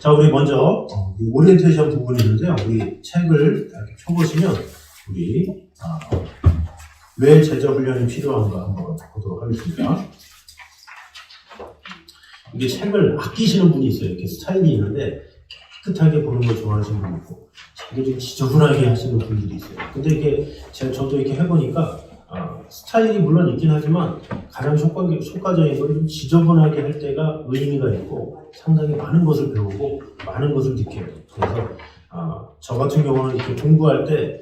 자, 우리 먼저 이 오리엔테이션 부분이 있는데요. 우리 책을 이렇게 펴보시면 우리 왜 제자 훈련이 필요한가 한번 보도록 하겠습니다. 이게 책을 아끼시는 분이 있어요. 이렇게 스타일이 있는데 깨끗하게 보는 걸 좋아하시는 분이 있고 책을 좀 지저분하게 하시는 분들이 있어요. 근데 이게 저도 이렇게 해보니까 스타일이 물론 있긴 하지만 가장 효과적인 건 좀 지저분하게 할 때가 의미가 있고 상당히 많은 것을 배우고 많은 것을 느껴요. 그래서 저 같은 경우는 이렇게 공부할 때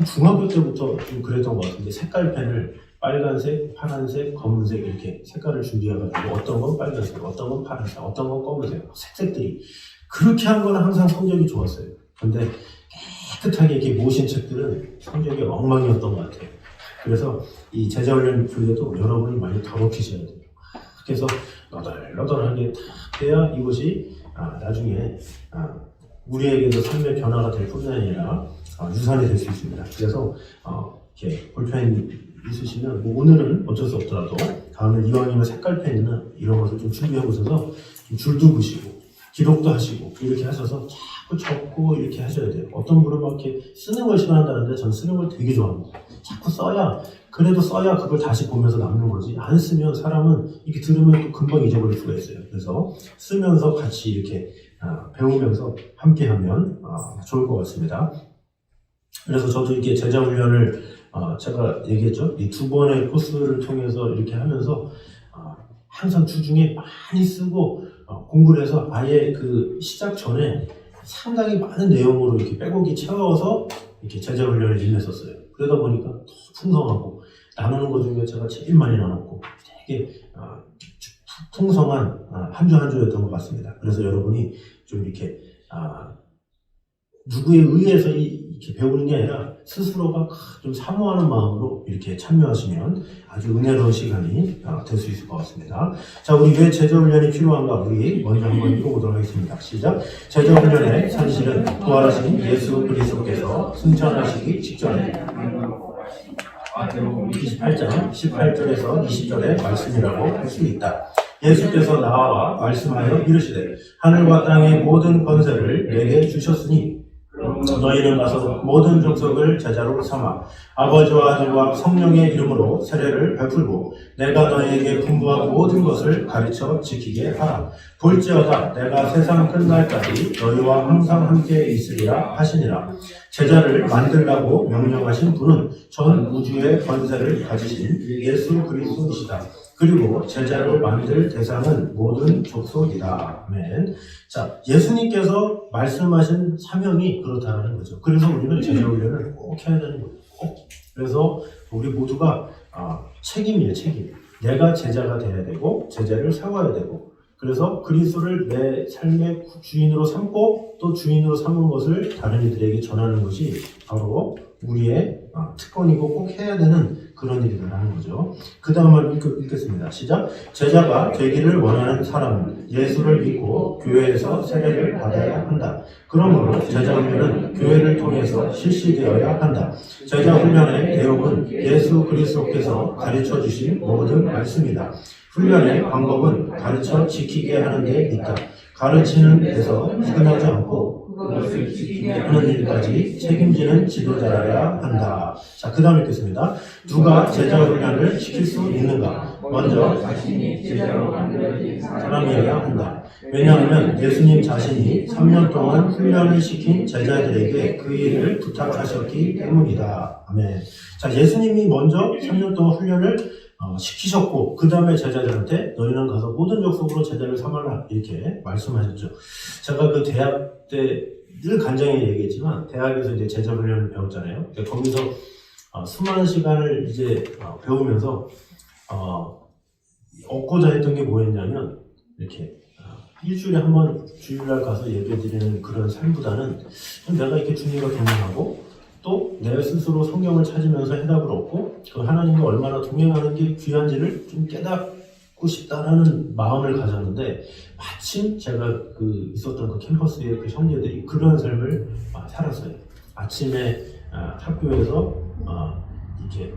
중학교 때부터 좀 그랬던 것 같은데 색깔펜을 빨간색, 파란색, 검은색 이렇게 색깔을 준비해가지고 어떤 건 빨간색, 어떤 건 파란색, 어떤 건 검은색 색들이 그렇게 한 거는 항상 성적이 좋았어요. 근데 깨끗하게 이렇게 모신 책들은 성적이 엉망이었던 것 같아요. 그래서 이 제자훈련 교육에도 여러분이 많이 더럽히셔야 돼요. 그래서 너덜너덜하게 탁 해야 이것이 나중에 우리에게도 삶의 변화가 될 뿐만 아니라 유산이 될 수 있습니다. 그래서 이렇게 볼펜 있으시면 뭐 오늘은 어쩔 수 없더라도 다음에 이왕이면 색깔펜이나 이런 것을 좀 준비해 보셔서 좀 줄도 그시고 기록도 하시고 이렇게 하셔서 자꾸 적고 이렇게 하셔야 돼요. 어떤 분은 막 이렇게 쓰는 걸 싫어한다는데 전 쓰는 걸 되게 좋아합니다. 자꾸 써야 그걸 다시 보면서 남는 거지. 안 쓰면 사람은 이렇게 들으면 또 금방 잊어버릴 수가 있어요. 그래서 쓰면서 같이 이렇게 배우면서 함께 하면 좋을 것 같습니다. 그래서 저도 이렇게 제자 훈련을 제가 얘기했죠. 이 두 번의 코스를 통해서 이렇게 하면서 항상 주중에 많이 쓰고 공부를 해서 아예 그 시작 전에 상당히 많은 내용으로 이렇게 빼곡히 채워서 이렇게 제자 훈련을 임했었어요. 그러다 보니까 더 풍성하고 나누는 것 중에 제가 제일 많이 나눴고 되게 풍성한 한 주 한 주였던 것 같습니다. 그래서 여러분이 좀 이렇게 누구에 의해서 이렇게 배우는 게 아니라 스스로가 좀 사모하는 마음으로 이렇게 참여하시면 아주 은혜로운 시간이 될 수 있을 것 같습니다. 자, 우리 왜 제자훈련이 필요한가 우리 먼저 한번 읽어보도록 하겠습니다. 시작. 제자훈련의 산실은 부활하신 예수 그리스도께서 승천하시기 직전에 28장 18절에서 20절의 말씀이라고 할 수 있다. 예수께서 나와 말씀하여 이르시되 하늘과 땅의 모든 권세를 내게 주셨으니 너희는 가서 모든 족속을 제자로 삼아 아버지와 아들과 성령의 이름으로 세례를 베풀고 내가 너희에게 분부한 모든 것을 가르쳐 지키게 하라. 볼지어다 내가 세상 끝날까지 너희와 항상 함께 있으리라 하시니라. 제자를 만들라고 명령하신 분은 전 우주의 권세를 가지신 예수 그리스도이시다. 그리고 제자를 만들 대상은 모든 족속이다. 아멘. 자, 예수님께서 말씀하신 사명이 그렇다는 거죠. 그래서 우리는 제자 훈련을 꼭 해야 되는 거예요. 꼭. 그래서 우리 모두가 책임이에요, 책임. 내가 제자가 돼야 되고 제자를 세워야 되고 그래서 그리스도를 내 삶의 주인으로 삼고 또 주인으로 삼은 것을 다른 이들에게 전하는 것이 바로 우리의 특권이고 꼭 해야 되는 그런 일이라는 거죠. 그 다음을 읽겠습니다. 시작. 제자가 되기를 원하는 사람은 예수를 믿고 교회에서 세례를 받아야 한다. 그러므로 제자 훈련은 교회를 통해서 실시되어야 한다. 제자 훈련의 내용은 예수 그리스도께서 가르쳐 주신 모든 말씀이다. 훈련의 방법은 가르쳐 지키게 하는 데 있다. 가르치는 데서 끝나지 않고 그것을 지키게 하는 일까지 책임지는 지도자라야 한다. 자, 그 다음 읽겠습니다. 누가 제자 훈련을 시킬 수 있는가? 먼저 자신이 제자로 만들어진 사람이어야 한다. 왜냐하면 예수님 자신이 3년 동안 훈련을 시킨 제자들에게 그 일을 부탁하셨기 때문이다. 아멘. 자, 예수님이 먼저 3년 동안 훈련을 시키셨고 그 다음에 제자들한테 너희는 가서 모든 족속으로 제자를 삼아라 이렇게 말씀하셨죠. 제가 그 대학 때 늘 간장에 얘기했지만 대학에서 이제 제자 훈련을 배웠잖아요. 거기서 수많은 시간을 이제 배우면서 얻고자 했던 게 뭐였냐면 이렇게 일주일에 한 번 주일날 가서 예배드리는 그런 삶보다는 내가 이렇게 주님과 동행하고 또 내 스스로 성경을 찾으면서 해답을 얻고 그 하나님과 얼마나 동행하는 게 귀한지를 좀 깨닫고 싶다라는 마음을 가졌는데 마침 제가 있었던 그 캠퍼스의 그 형제들이 그런 삶을 살았어요. 아침에 학교에서 이렇게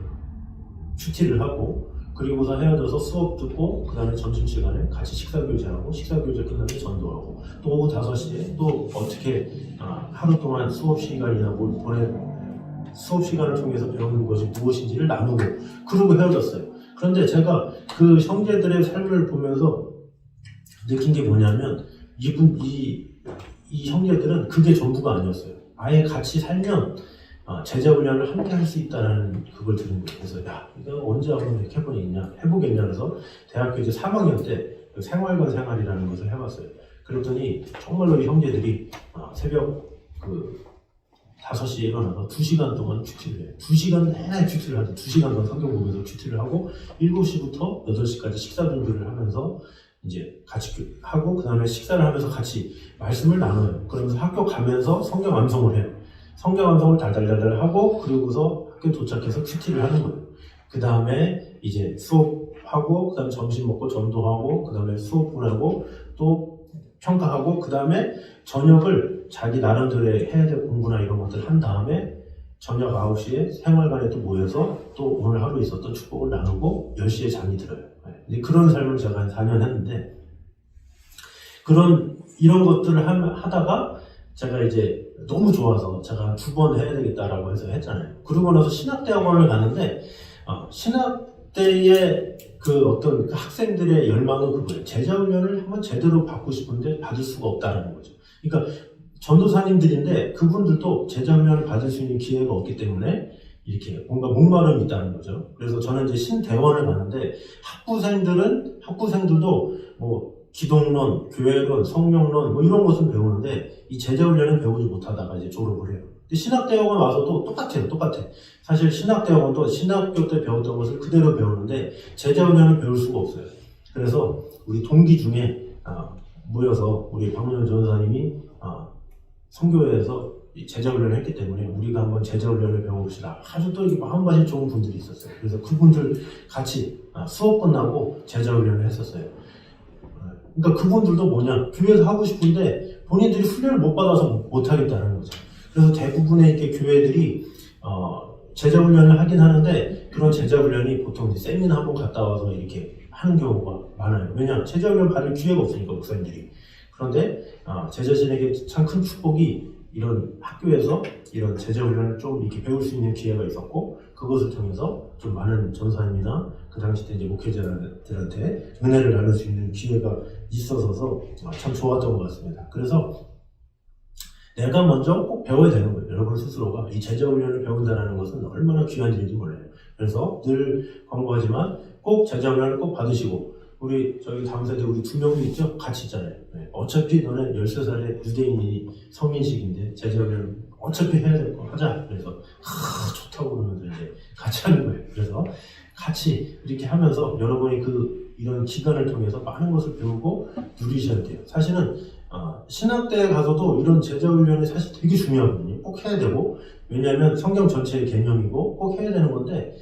큐티를 하고 그리고서 헤어져서 수업 듣고 그 다음에 점심시간에 같이 식사교제하고 식사교제 끝나면 전도하고 또 오후 5시에 또 어떻게 하루 동안 수업 시간이나 수업 시간을 통해서 배우는 것이 무엇인지를 나누고 그러고 헤어졌어요. 그런데 제가 그 형제들의 삶을 보면서 느낀 게 뭐냐면 이 형제들은 그게 전부가 아니었어요. 아예 같이 살면 제자훈련을 함께 할 수 있다는 그걸 들은 거예요. 그래서 야, 이거 언제 한번 이렇게 해보겠냐 그래서 대학교 이제 3학년 때 생활관 생활이라는 것을 해봤어요. 그랬더니 정말로 이 형제들이 새벽 5시에 일어나서 2시간 동안 큐티를 해요. 2시간 내내 큐티를 하죠. 2시간 동안 성경 보면서 큐티를 하고 7시부터 8시까지 식사 준비를 하면서 이제 같이 하고 그 다음에 식사를 하면서 같이 말씀을 나눠요. 그러면서 학교 가면서 성경 암송을 해요. 성경 암송을 달달달달 하고 그리고서 학교 도착해서 큐티를 하는 거예요. 그 다음에 이제 수업하고 그 다음에 점심 먹고 전도하고 그 다음에 수업 보내고 또 평가하고 그 다음에 저녁을 자기 나름대로의 해야 될 공부나 이런 것들 한 다음에 저녁 9시에 생활관에 또 모여서 또 오늘 하루 있었던 축복을 나누고 10시에 잠이 들어요. 네. 그런 삶을 제가 한 4년 했는데 이런 것들을 하다가 제가 이제 너무 좋아서 제가 2번 해야 되겠다라고 해서 했잖아요. 그러고 나서 신학대학원을 가는데 신학대의 어떤 학생들의 열망은 그거예요. 제자훈련을 한번 제대로 받고 싶은데 받을 수가 없다는 거죠. 그러니까 전도사님들인데 그분들도 제자훈련을 받을 수 있는 기회가 없기 때문에 이렇게 뭔가 목마름이 있다는 거죠. 그래서 저는 이제 신대원을 가는데 학부생들도 뭐 기독론, 교회론, 성령론 뭐 이런 것은 배우는데 이 제자훈련은 배우지 못하다가 이제 졸업을 해요. 근데 신학대학원 와서도 똑같아. 사실 신학대학원도 신학교 때 배웠던 것을 그대로 배우는데 제자훈련은 배울 수가 없어요. 그래서 우리 동기 중에 모여서 우리 박문현 전도사님이 선교회에서 제자훈련을 했기 때문에 우리가 한번 제자훈련을 배워봅시다. 아주 또 마음가짐 좋은 분들이 있었어요. 그래서 그분들 같이 수업 끝나고 제자훈련을 했었어요. 그러니까 그분들도 뭐냐, 교회에서 하고 싶은데 본인들이 훈련을 못 받아서 못 하겠다는 거죠. 그래서 대부분의 이렇게 교회들이 제자훈련을 하긴 하는데 그런 제자훈련이 보통 이제 세미나 한번 갔다 와서 이렇게 하는 경우가 많아요. 왜냐하면 제자훈련 받을 기회가 없으니까 목사님들이. 그런데 제 자신에게 참 큰 축복이 이런 학교에서 이런 제자훈련을 좀 이렇게 배울 수 있는 기회가 있었고 그것을 통해서 좀 많은 전사님이나 그 당시 때 이제 목회자들한테 은혜를 나눌 수 있는 기회가 있어서 참 좋았던 것 같습니다. 그래서 내가 먼저 꼭 배워야 되는 거예요. 여러분 스스로가 이 제자훈련을 배운다는 것은 얼마나 귀한 일인지 몰라요. 그래서 늘 광고하지만 꼭 제자훈련을 꼭 받으시고 저희 다음 세대 우리 2명도 있죠? 같이 있잖아요. 네. 어차피 너는 13살의 유대인이 성인식인데 제자훈련 어차피 해야 될 거 하자. 그래서 좋다고 그러면서 이제 같이 하는 거예요. 그래서 같이 이렇게 하면서 여러분이 이런 기간을 통해서 많은 것을 배우고 누리셔야 돼요. 사실은 신학대에 가서도 이런 제자훈련이 사실 되게 중요하거든요. 꼭 해야 되고 왜냐하면 성경 전체의 개념이고 꼭 해야 되는 건데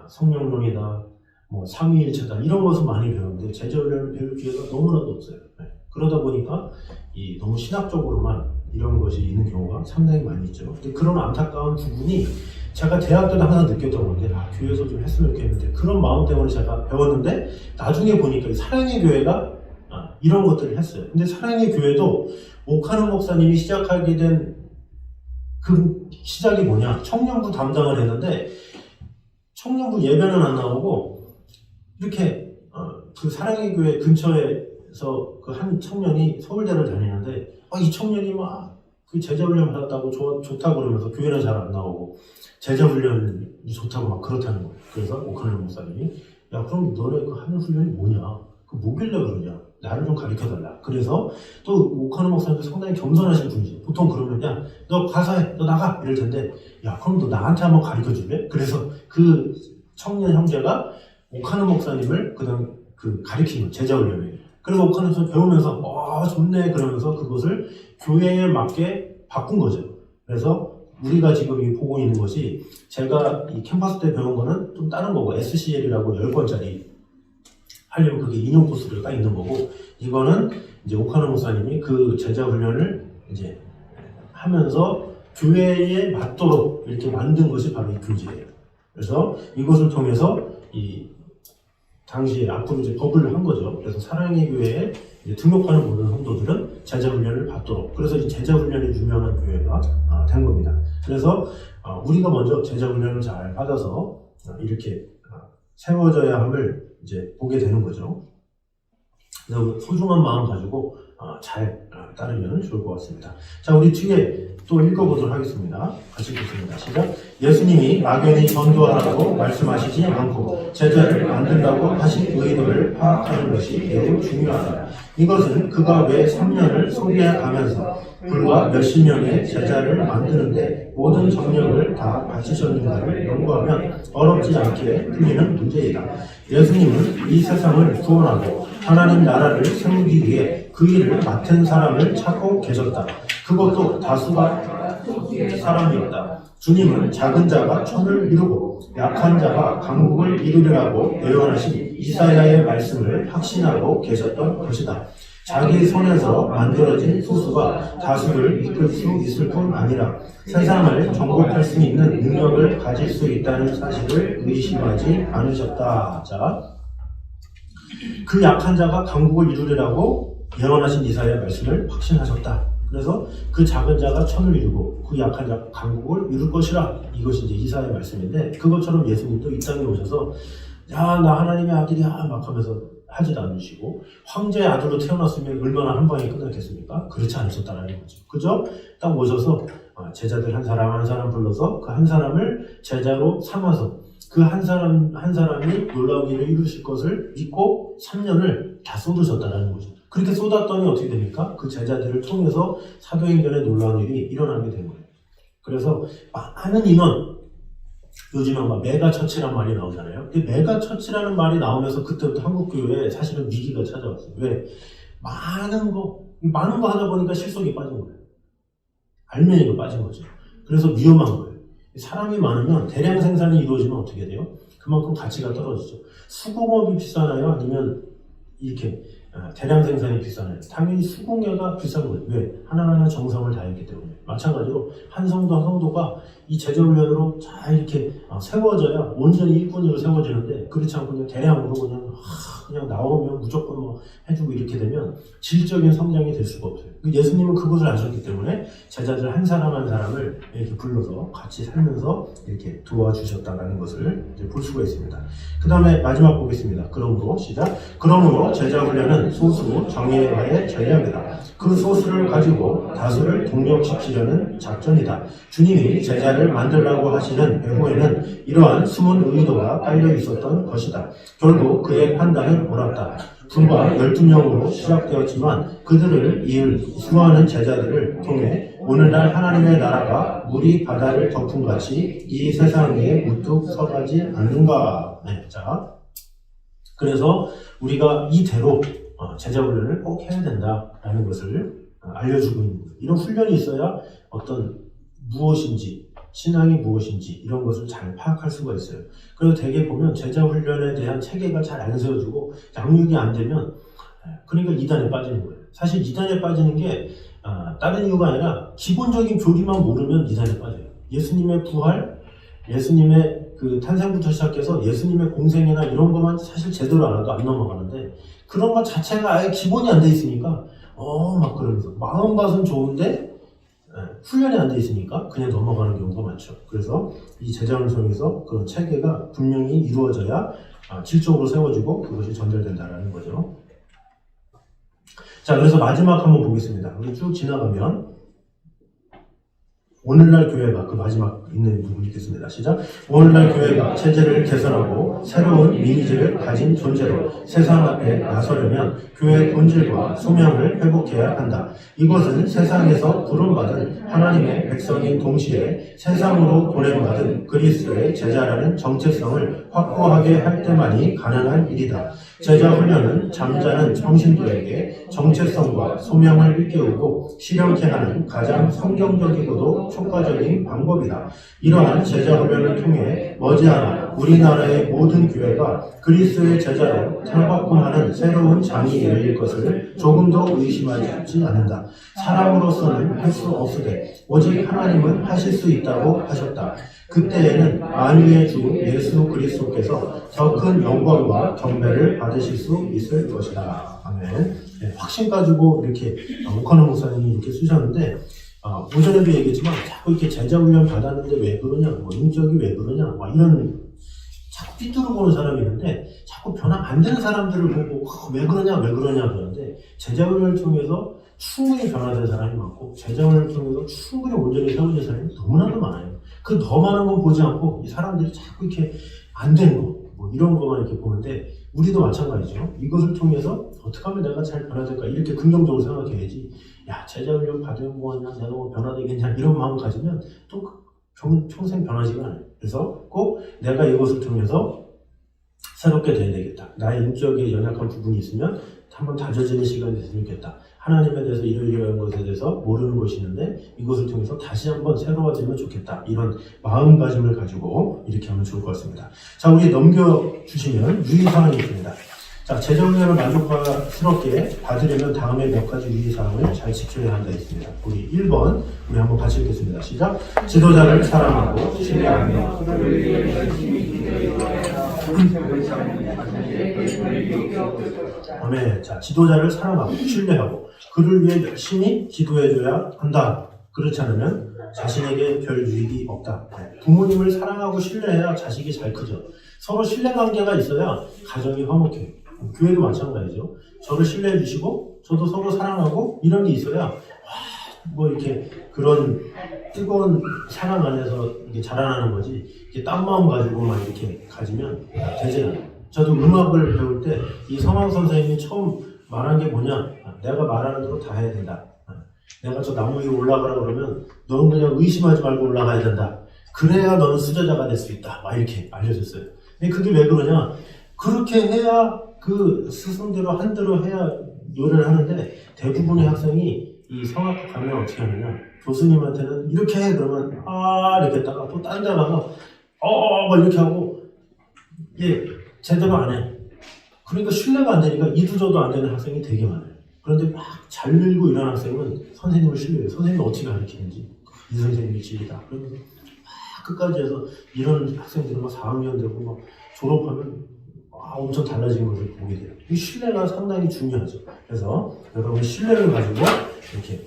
성령론이다 뭐 삼위일체다 이런 것은 많이 배우는데 제자훈련을 배울 기회가 너무나도 없어요. 네. 그러다 보니까 너무 신학적으로만 이런 것이 있는 경우가 상당히 많이 있죠. 근데 그런 안타까운 부분이 제가 대학 때도 항상 느꼈던 건데 교회에서 좀 했으면 좋겠는데 그런 마음 때문에 제가 배웠는데 나중에 보니까 사랑의 교회가 이런 것들을 했어요. 근데 사랑의 교회도 오카노 목사님이 시작하게 된 그 시작이 뭐냐, 청년부 담당을 했는데 청년부 예배는 안 나오고 이렇게 그 사랑의 교회 근처에서 그 한 청년이 서울대를 다니는데 이 청년이 막 그 제자훈련 받았다고 좋다고 그러면서 교회는 잘 안 나오고 제자훈련이 좋다고 막 그렇다는 거예요. 그래서 오카노 목사님이 야 그럼 너네 그 하는 훈련이 뭐냐, 그 뭐길래 그러냐, 나를 좀 가르쳐달라. 그래서 또 오카노 목사님도 상당히 겸손하신 분이지. 보통 그러면 야 너 가서 해, 너 나가 이럴 텐데 야 그럼 너 나한테 한번 가르쳐줄래? 그래서 그 청년 형제가 오카노 목사님을 그다음 가르친 거예요. 제자훈련을. 그래서 오카노 목사님 배우면서 좋네 그러면서 그것을 교회에 맞게 바꾼 거죠. 그래서 우리가 지금 보고 있는 것이 제가 이 캠퍼스 때 배운 거는 좀 다른 거고 SCL이라고 10권짜리 하려면 그게 2년 코스로 딱 있는 거고 이거는 이제 오카노 목사님이 그 제자 훈련을 이제 하면서 교회에 맞도록 이렇게 만든 것이 바로 이 교재예요. 그래서 이것을 통해서 당시 앞으로 이제 법을 한 거죠. 그래서 사랑의 교회에 이제 등록하는 모든 성도들은 제자훈련을 받도록. 그래서 이 제자훈련이 유명한 교회가 된 겁니다. 그래서 우리가 먼저 제자훈련을 잘 받아서 이렇게 세워져야 함을 이제 보게 되는 거죠. 그래서 소중한 마음 가지고 잘 따르면 좋을 것 같습니다. 자, 우리 뒤에 또 읽어보도록 하겠습니다. 같이 읽겠습니다. 시작. 예수님이 막연히 전도하라고 말씀하시지 않고 제자를 만든다고 하신 의도를 파악하는 것이 매우 중요하다. 이것은 그가 왜 3년을 소개하면서 불과 몇십 명의 제자를 만드는데 모든 정력을 다 바치셨는가를 연구하면 어렵지 않게 풀리는 문제이다. 예수님은 이 세상을 구원하고 하나님 나라를 세우기 위해 그 일을 맡은 사람을 찾고 계셨다. 그것도 다수가 사람이었다. 주님은 작은 자가 천을 이루고 약한 자가 강국을 이루리라고 예언하신 이사야의 말씀을 확신하고 계셨던 것이다. 자기 손에서 만들어진 소수가 다수를 이끌 수 있을 뿐 아니라 세상을 정복할 수 있는 능력을 가질 수 있다는 사실을 의심하지 않으셨다. 자, 그 약한 자가 강국을 이루리라고 예언하신 이사야의 말씀을 확신하셨다. 그래서 그 작은 자가 천을 이루고 그 약한 자가 강국을 이룰 것이라. 이것이 이제 이사야의 말씀인데, 그것처럼 예수님도 이 땅에 오셔서 야, 나 하나님의 아들이야 막 하면서 하지도 않으시고, 황제의 아들로 태어났으면 얼마나 한 방에 끝났겠습니까? 그렇지 않으셨다는 거죠. 그죠? 딱 오셔서 제자들 한 사람 한 사람 불러서 그 한 사람을 제자로 삼아서 그 한 사람이 놀라운 일을 이루실 것을 믿고 3년을 다 쏟으셨다는 거죠. 그렇게 쏟았더니 어떻게 됩니까? 그 제자들을 통해서 사도행전에 놀라운 일이 일어나게 된 거예요. 그래서 많은 인원, 요즘은 막 메가처치란 말이 나오잖아요. 근데 메가처치라는 말이 나오면서 그때부터 한국교회에 사실은 위기가 찾아왔어요. 왜? 많은 거 하다 보니까 실속이 빠진 거예요. 알맹이가 빠진 거죠. 그래서 위험한 거예요. 사람이 많으면 대량 생산이 이루어지면 어떻게 돼요? 그만큼 가치가 떨어지죠. 수공업이 비싸나요? 아니면 이렇게 대량 생산이 비싸나요? 당연히 수공예가 비싼 거예요. 왜? 하나하나 정성을 다했기 때문에. 마찬가지로 한 성도 한 성도가 이 제자훈련으로 잘 이렇게 세워져야 온전히 일꾼으로 세워지는데, 그렇지 않고 그냥 대량으로 그냥 나오면 무조건 뭐 해주고 이렇게 되면 질적인 성장이 될 수가 없어요. 예수님은 그것을 아셨기 때문에 제자들 한 사람 한 사람을 이렇게 불러서 같이 살면서 이렇게 도와주셨다는 것을 이제 볼 수가 있습니다. 그 다음에 마지막 보겠습니다. 그러므로 시작. 그러므로 제자훈련은 소수 정예와의 전략이다. 그 소수를 가지고 다수를 동력시키려는 작전이다. 주님이 제자를 만들라고 하시는 배후에는 이러한 숨은 의도가 깔려 있었던 것이다. 결국 그의 판단은 옳았다. 불과 12명으로 시작되었지만 그들을 이을 수많은 제자들을 통해 오늘날 하나님의 나라가 물이 바다를 덮은 같이 이 세상 위에 우뚝 서가지 않는가. 네, 자, 그래서 우리가 이대로 제자훈련을 꼭 해야 된다라는 것을 알려주고 있는 거예요. 이런 훈련이 있어야 무엇인지, 신앙이 무엇인지 이런 것을 잘 파악할 수가 있어요. 그래서 대개 보면 제자훈련에 대한 체계가 잘 안 세워지고 양육이 안 되면, 그러니까 이단에 빠지는 거예요. 사실 이단에 빠지는 게 다른 이유가 아니라 기본적인 교리만 모르면 이단에 빠져요. 예수님의 부활, 예수님의 그 탄생부터 시작해서 예수님의 공생이나 이런 것만 사실 제대로 알아도 안 넘어가는데, 그런 것 자체가 아예 기본이 안 돼 있으니까 막 그러면서 마음밭은 좋은데 훈련이 안 돼 있으니까 그냥 넘어가는 경우가 많죠. 그래서 이 제자훈련에서 그런 체계가 분명히 이루어져야 질적으로 세워지고 그것이 전달된다라는 거죠. 자, 그래서 마지막 한번 보겠습니다. 우리 쭉 지나가면 오늘날 교회가, 그 마지막 있는 부분 읽겠습니다. 시작. 오늘날 교회가 체제를 개선하고 새로운 이미지를 가진 존재로 세상 앞에 나서려면 교회의 본질과 소명을 회복해야 한다. 이것은 세상에서 부름받은 하나님의 백성인 동시에 세상으로 보냄받은 그리스도의 제자라는 정체성을 확고하게 할 때만이 가능한 일이다. 제자 훈련은 잠자는 성신들에게 정체성과 소명을 일깨우고 실현케 하는 가장 성경적이고도 효과적인 방법이다. 이러한 제자 훈련을 통해 머지않아 우리나라의 모든 교회가 그리스도의 제자로 탈바꿈하는 새로운 장이 열릴 것을 조금도 의심하지 않는다. 사람으로서는 할 수 없으되 오직 하나님은 하실 수 있다고 하셨다. 그때에는 만유의 주 예수 그리스도께서 더 큰 영광과 경배를 받으실 수 있을 것이다. 아멘. 네, 확신 가지고 이렇게 오카노 목사님이 이렇게 쓰셨는데 오전에도 얘기했지만 자꾸 이렇게 제자훈련 받았는데 왜 그러냐, 뭐 인격이 왜 그러냐, 막 이런 자꾸 삐뚤어 보는 사람이 있는데 자꾸 변화 안 되는 사람들을 보고 왜 그러냐 그러는데 제자훈련을 통해서 충분히 변화된 사람이 많고 제자훈련을 통해서 충분히 온전히 세워진 사람이 너무나도 많아요. 그 더 많은 건 보지 않고 이 사람들이 자꾸 이렇게 안 되는 거, 뭐 이런 거만 이렇게 보는데 우리도 마찬가지죠. 이것을 통해서 어떻게 하면 내가 잘 변화될까 이렇게 긍정적으로 생각해야지. 야, 제자훈련 받으면 뭐하냐, 내가 뭐 변화되겠냐 이런 마음 가지면 또 평생 변하지가 않아요. 그래서 꼭 내가 이것을 통해서 새롭게 돼야 되겠다. 나의 인격에 연약한 부분이 있으면 한번 다져지는 시간이 됐으면 좋겠다. 하나님에 대해서 이러이러한 것에 대해서 모르는 것이 있는데 이것을 통해서 다시 한번 새로워지면 좋겠다. 이런 마음가짐을 가지고 이렇게 하면 좋을 것 같습니다. 자, 우리 넘겨주시면 유의사항이 있습니다. 자, 제자훈련을 만족스럽게 받으려면 다음에 몇 가지 유의사항을 잘 지켜야 한다 했습니다. 우리 1번 우리 한번 같이 읽겠습니다. 시작. 지도자를 사랑하고 신뢰하며 아멘. 자, 지도자를 사랑하고 신뢰하고 그를 위해 열심히 기도해줘야 한다. 그렇지 않으면 자신에게 별 유익이 없다. 부모님을 사랑하고 신뢰해야 자식이 잘 크죠. 서로 신뢰관계가 있어야 가정이 화목해요. 교회도 마찬가지죠. 저를 신뢰해 주시고 저도 서로 사랑하고 이런 게 있어야 뭐 이렇게 그런 뜨거운 사랑 안에서 이게 자라나는 거지. 이게 딴 마음 가지고만 이렇게 가지면 되지 않아요. 저도 음악을 배울 때 이 성황 선생님이 처음 말한 게 뭐냐? 내가 말하는 대로 다 해야 된다. 내가 저 나무 위에 올라가라 그러면 너는 그냥 의심하지 말고 올라가야 된다. 그래야 너는 수제자가 될 수 있다. 막 이렇게 알려줬어요. 근데 그게 왜 그러냐? 그렇게 해야 그 스승대로 한 대로 해야 노래를 하는데 대부분의 학생이 이 성악학 가면 어떻게 하느냐? 교수님한테는 이렇게 해 그러면 이렇게 했다가 또 딴 데 가서 막 이렇게 하고 이게 제대로 안 해. 그러니까 신뢰가 안 되니까 이두저도 안 되는 학생이 되게 많아요. 그런데 막 잘 늘고 이런 학생은 선생님을 신뢰해요. 선생님이 어떻게 가르치는지 이 선생님이 진리다. 그러면서 막 끝까지 해서 이런 학생들은 막 4학년 되고 막 졸업하면 엄청 달라진 것을 보게 돼요. 이 신뢰가 상당히 중요하죠. 그래서 여러분 신뢰를 가지고 이렇게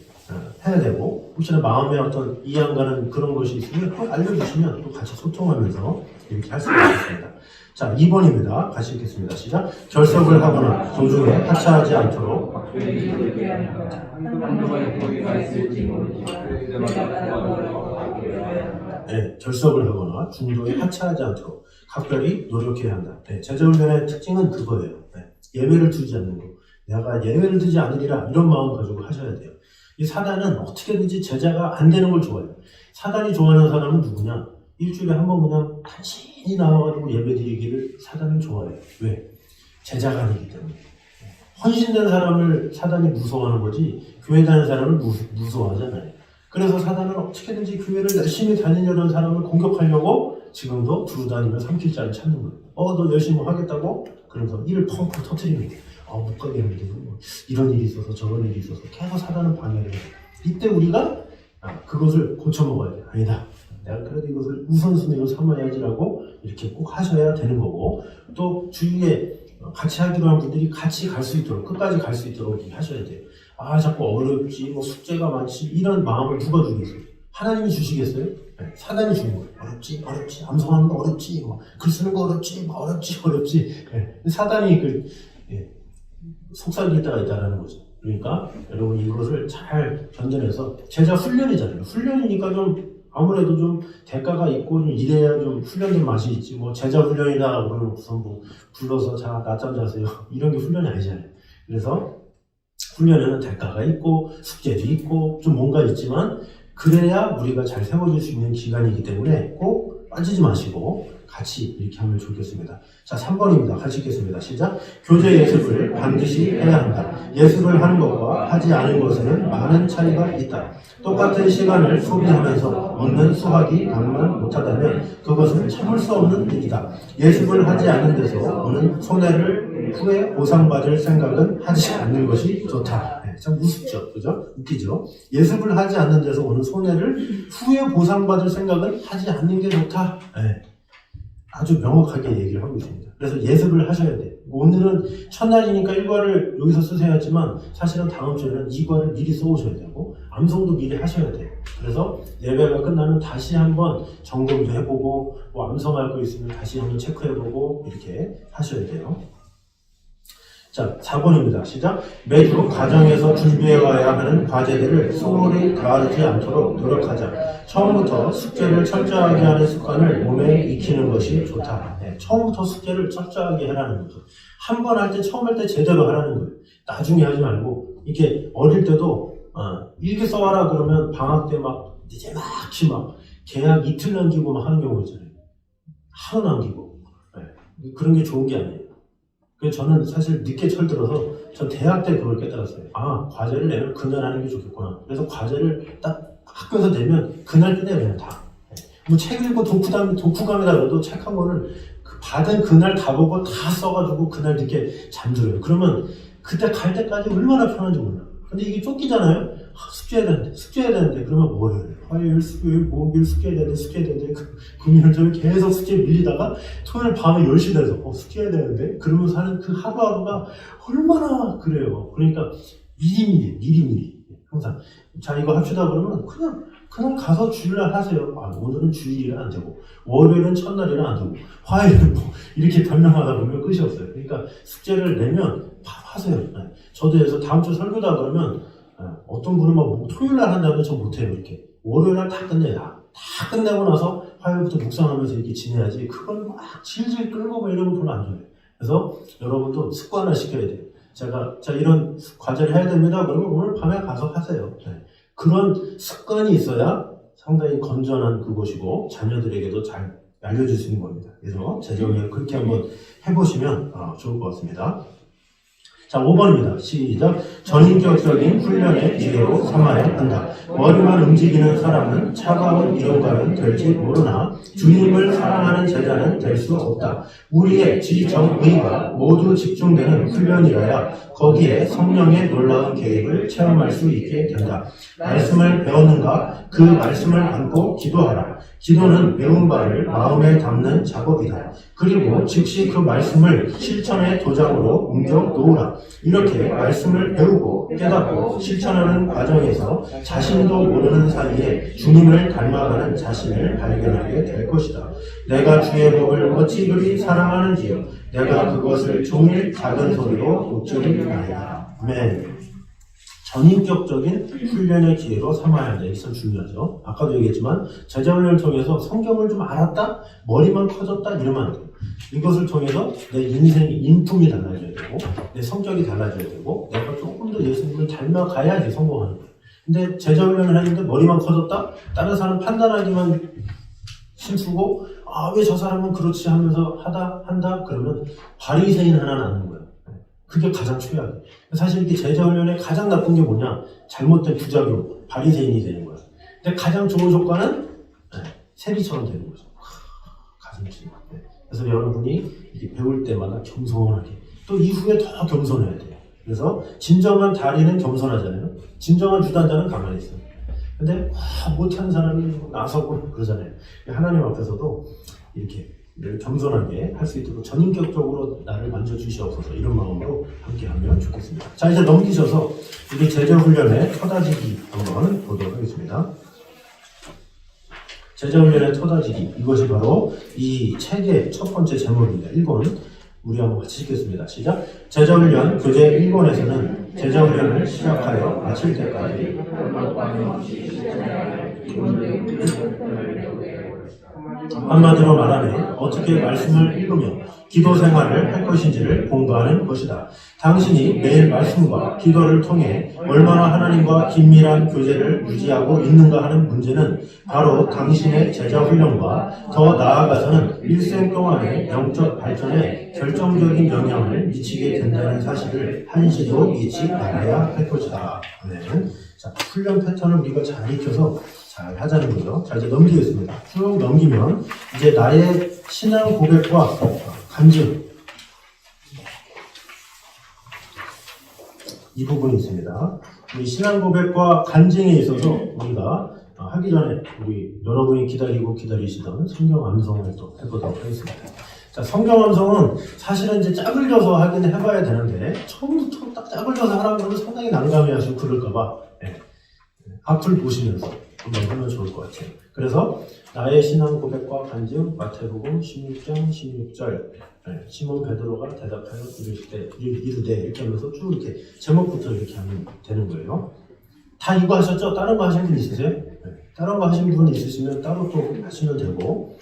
해야 되고 혹시나 마음에 어떤 이해 안 가는 그런 것이 있으면 꼭 알려주시면 또 같이 소통하면서 이렇게 할 수가 있습니다. 자, 2번입니다. 같이 읽겠습니다. 시작. 결석을 하거나 도중에 하차하지 않도록 네, 결석을 하거나 중도에 하차하지 않도록 각별히 노력해야 한다. 네, 제자훈련의 특징은 그거예요. 네, 예외를 두지 않는 거. 내가 예외를 두지 않으리라 이런 마음 가지고 하셔야 돼요. 이 사단은 어떻게든지 제자가 안 되는 걸 좋아해요. 사단이 좋아하는 사람은 누구냐? 일주일에 한 번 그냥 단신히 나와가지고 예배드리기를 사단은 좋아해요. 왜? 제자가 아니기 때문에. 헌신된 사람을 사단이 무서워하는 거지 교회 다니는 사람을 무서워하잖아요. 그래서 사단은 어떻게든지 교회를 열심히 다니려는 사람을 공격하려고 지금도 두루 다니며 삼킬자를 찾는 거예요. 너 열심히 뭐 하겠다고? 그래서 일을 펑펑 터뜨리는 거예요. 못 가겠는데 뭐 이런 일이 있어서 저런 일이 있어서 계속 사단은 방해를 해요. 이때 우리가 그것을 고쳐먹어야 돼요. 아니다. 내가 그래도 이것을 우선순위로 삼아야지라고 이렇게 꼭 하셔야 되는 거고 또 주위에 같이 하기로 한 분들이 같이 갈 수 있도록 끝까지 갈 수 있도록 이렇게 하셔야 돼요. 자꾸 어렵지 뭐 숙제가 많지 이런 마음을 누가 주겠어요? 하나님이 주시겠어요? 네, 사단이 주는 거예요. 어렵지 암송하는 거 어렵지 글 쓰는 거 어렵지 어렵지 네, 사단이 속삭일 때가 있다는 거죠. 그러니까 여러분 이것을 잘 견뎌내서 제자 훈련이잖아요. 훈련이니까 좀 아무래도 좀 대가가 있고 좀 이래야 좀 훈련된 맛이 있지. 뭐 제자 훈련이다 그러면 우선 뭐 불러서 자 낮잠 자세요 이런 게 훈련이 아니잖아요. 그래서 훈련에는 대가가 있고 숙제도 있고 좀 뭔가 있지만 그래야 우리가 잘 세워질 수 있는 기간이기 때문에 꼭 빠지지 마시고 같이 이렇게 하면 좋겠습니다. 자, 3번입니다. 같이 읽겠습니다. 시작. 교재 예습을 반드시 해야 한다. 예습을 하는 것과 하지 않은 것에는 많은 차이가 있다. 똑같은 시간을 소비하면서 얻는 수학이 방만 못하다면 그것은 참을 수 없는 일이다. 예습을 하지 않는 데서 오는 손해를 후에 보상받을 생각은 하지 않는 것이 좋다. 네, 참 우습죠. 그죠? 웃기죠? 예습을 하지 않는 데서 오는 손해를 후에 보상받을 생각은 하지 않는 게 좋다. 네, 아주 명확하게 얘기를 하고 있습니다. 그래서 예습을 하셔야 돼요. 오늘은 첫날이니까 1과를 여기서 쓰세요 했지만 사실은 다음 주에는 2과를 미리 써오셔야 되고 암송도 미리 하셔야 돼요. 그래서 예배가 끝나면 다시 한번 점검도 해보고 뭐 암송할 거 있으면 다시 한번 체크해보고 이렇게 하셔야 돼요. 자, 4번입니다. 시작. 매주 과정에서 준비해와야 하는 과제들을 소홀히 다하지 않도록 노력하자. 처음부터 숙제를 철저하게 하는 습관을 몸에 익히는 것이 좋다. 네, 처음부터 숙제를 철저하게 하라는 거죠. 한 번 할 때, 처음 할 때 제대로 하라는 거예요. 나중에 하지 말고, 이렇게 어릴 때도, 일기 써와라 그러면 방학 때 막, 이제막히 막, 계약 이틀 남기고 막 하는 경우 있잖아요. 하루 남기고. 네, 그런 게 좋은 게 아니에요. 그래서 저는 사실 늦게 철들어서 전 대학 때 그걸 깨달았어요. 아, 과제를 내면 그날 하는 게 좋겠구나. 그래서 과제를 딱 학교에서 내면 그날 끝내야 돼요, 다. 뭐 책 읽고 독후감이다 그래도 책 한 권을 받은 그날 다 보고 다 써가지고 그날 늦게 잠들어요. 그러면 그때 갈 때까지 얼마나 편한지 몰라. 근데 이게 쫓기잖아요. 숙제해야 되는데 그러면 뭐 해요? 화요일, 수요일, 목요일 숙제해야 되는데 금요일 저녁 계속 숙제 밀리다가 토요일 밤에 10시 돼서 숙제해야 되는데 그러면서 하는 그 하루하루가 얼마나 그래요. 그러니까 미리미리 항상 자 이거 합시다 그러면 그냥 가서 주일날 하세요. 아, 오늘은 주일이라 안 되고 월요일은 첫날이라 안 되고 화요일은 뭐 이렇게 변명하다 보면 끝이 없어요. 그러니까 숙제를 내면 바로 하세요. 저도 해서 다음 주 설교다 그러면 어떤 분은 막 토요일날 한다면 저 못해요. 이렇게 월요일날 다 끝내야 다 끝내고 나서 화요일부터 묵상하면서 이렇게 지내야지 그걸 막 질질 끌고 막 이러면 별로 안 좋아요. 그래서 여러분도 습관을 시켜야 돼요. 자 이런 과제를 해야 됩니다. 그러면 오늘 밤에 가서 하세요. 그런 습관이 있어야 상당히 건전한 그것이고 자녀들에게도 잘 알려줄 수 있는 겁니다. 그래서 재정을 그렇게 한번 해보시면 좋을 것 같습니다. 자, 5번입니다. 시작. 전인격적인 훈련의 기회로 삼아야 한다. 머리만 움직이는 사람은 차가운 이론가는 될지 모르나 주님을 사랑하는 제자는 될 수 없다. 우리의 지정의가 모두 집중되는 훈련이라야 거기에 성령의 놀라운 계획을 체험할 수 있게 된다. 말씀을 배웠는가? 그 말씀을 안고 기도하라. 기도는 배운 바를 마음에 담는 작업이다. 그리고 즉시 그 말씀을 실천의 도장으로 옮겨 놓으라. 이렇게 말씀을 배우고 깨닫고 실천하는 과정에서 자신도 모르는 사이에 주님을 닮아가는 자신을 발견하게 될 것이다. 내가 주의 법을 어찌 그리 사랑하는지요. 내가 그것을 종일 작은 소리로 읊조리나이다. 아멘. 전인격적인 훈련의 기회로 삼아야 한다. 이것은 중요하죠. 아까도 얘기했지만 제자훈련을 통해서 성경을 좀 알았다, 머리만 커졌다 이러면 안 돼요. 이것을 통해서 내 인품이 달라져야 되고 내 성격이 달라져야 되고 내가 조금 더 예수님을 닮아가야지 성공하는 거예요. 근데 제자훈련을 하는데 머리만 커졌다, 다른 사람 판단하기만 힘쓰고 왜 저 사람은 그렇지 하면서 한다 그러면 바리새인 하나 나는 거예요. 그게 가장 최악이에요. 사실 이렇게 제자훈련의 가장 나쁜 게 뭐냐? 잘못된 부작용, 바리새인이 되는 거예요. 근데 가장 좋은 효과는 세리처럼 되는 거죠. 가슴치. 그래서 여러분이 이렇게 배울 때마다 겸손하게 또 이후에 더 겸손해야 돼요. 그래서 진정한 다리는 겸손하잖아요. 진정한 주단자는 가만히 있어요. 근데 못하는 사람이 나서고 그러잖아요. 하나님 앞에서도 이렇게 겸손하게 할 수 있도록 전인격적으로 나를 만져주시옵소서 이런 마음으로 함께 하면 좋겠습니다. 자, 이제 넘기셔서 우리 제자훈련의 토다지기 한번 보도록 하겠습니다. 제자훈련의 토다지기, 이것이 바로 이 책의 첫 번째 제목입니다. 1권 우리 한번 같이 읽겠습니다. 시작. 제자훈련 교재 1권에서는 제자훈련을 시작하여 마칠 때까지 한마디로 말하면 어떻게 말씀을 읽으며 기도 생활을 할 것인지를 공부하는 것이다. 당신이 매일 말씀과 기도를 통해 얼마나 하나님과 긴밀한 교제를 유지하고 있는가 하는 문제는 바로 당신의 제자 훈련과 더 나아가서는 일생 동안의 영적 발전에 결정적인 영향을 미치게 된다는 사실을 한시도 잊지 말아야 할 것이다. 네. 자, 훈련 패턴을 우리가 잘 익혀서 잘 하자는 거죠. 자, 이제 넘기겠습니다. 쭉 넘기면 이제 나의 신앙 고백과 간증, 이 부분이 있습니다. 이 신앙 고백과 간증에 있어서 우리가 하기 전에 우리 여러분이 기다리고 기다리시던 성경 암송을 또 해보도록 하겠습니다. 자, 성경 암송은 사실은 이제 짝을 져서 하긴 해봐야 되는데 처음부터 딱 짝을 져서 하라고 하면 상당히 난감해하시고 그럴까봐 앞을 보시면서 한번 하면 좋을 것 같아요. 그래서 나의 신앙 고백과 간증, 마태복음 16장 16절, 시몬 베드로가 대답하여 이르되 이렇게 하면서 쭉 이렇게 제목부터 이렇게 하면 되는 거예요. 다 이거 하셨죠? 다른 거 하신 분 있으세요? 다른 거 하신 분 있으시면 따로 또 하시면 되고.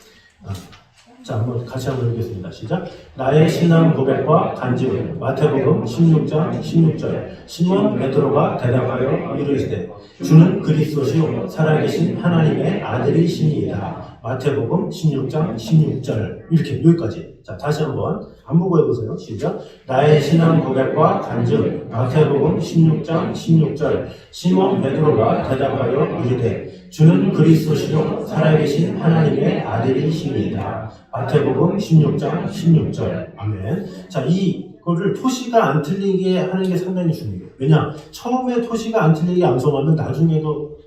자, 한번 같이 한번 읽겠습니다. 시작. 나의 신앙 고백과 간증, 마태복음 16장 16절. 시몬 베드로가 대답하여 이르시되 주는 그리스도시요 살아계신 하나님의 아들이시니이다. 마태복음 16장 16절. 이렇게 여기까지. 자, 다시 한번 안 보고 해보세요. 시작. 나의 신앙 고백과 간증, 마태복음 16장 16절. 시몬 베드로가 대답하여 이르되 주는 그리스도시요 살아계신 하나님의 아들이시니이다. 마태복음 16장 16절. 아멘. 자, 이거를 토시가 안 틀리게 하는 게 상당히 중요해요. 왜냐? 처음에 토시가 안 틀리게 암송하면 나중에도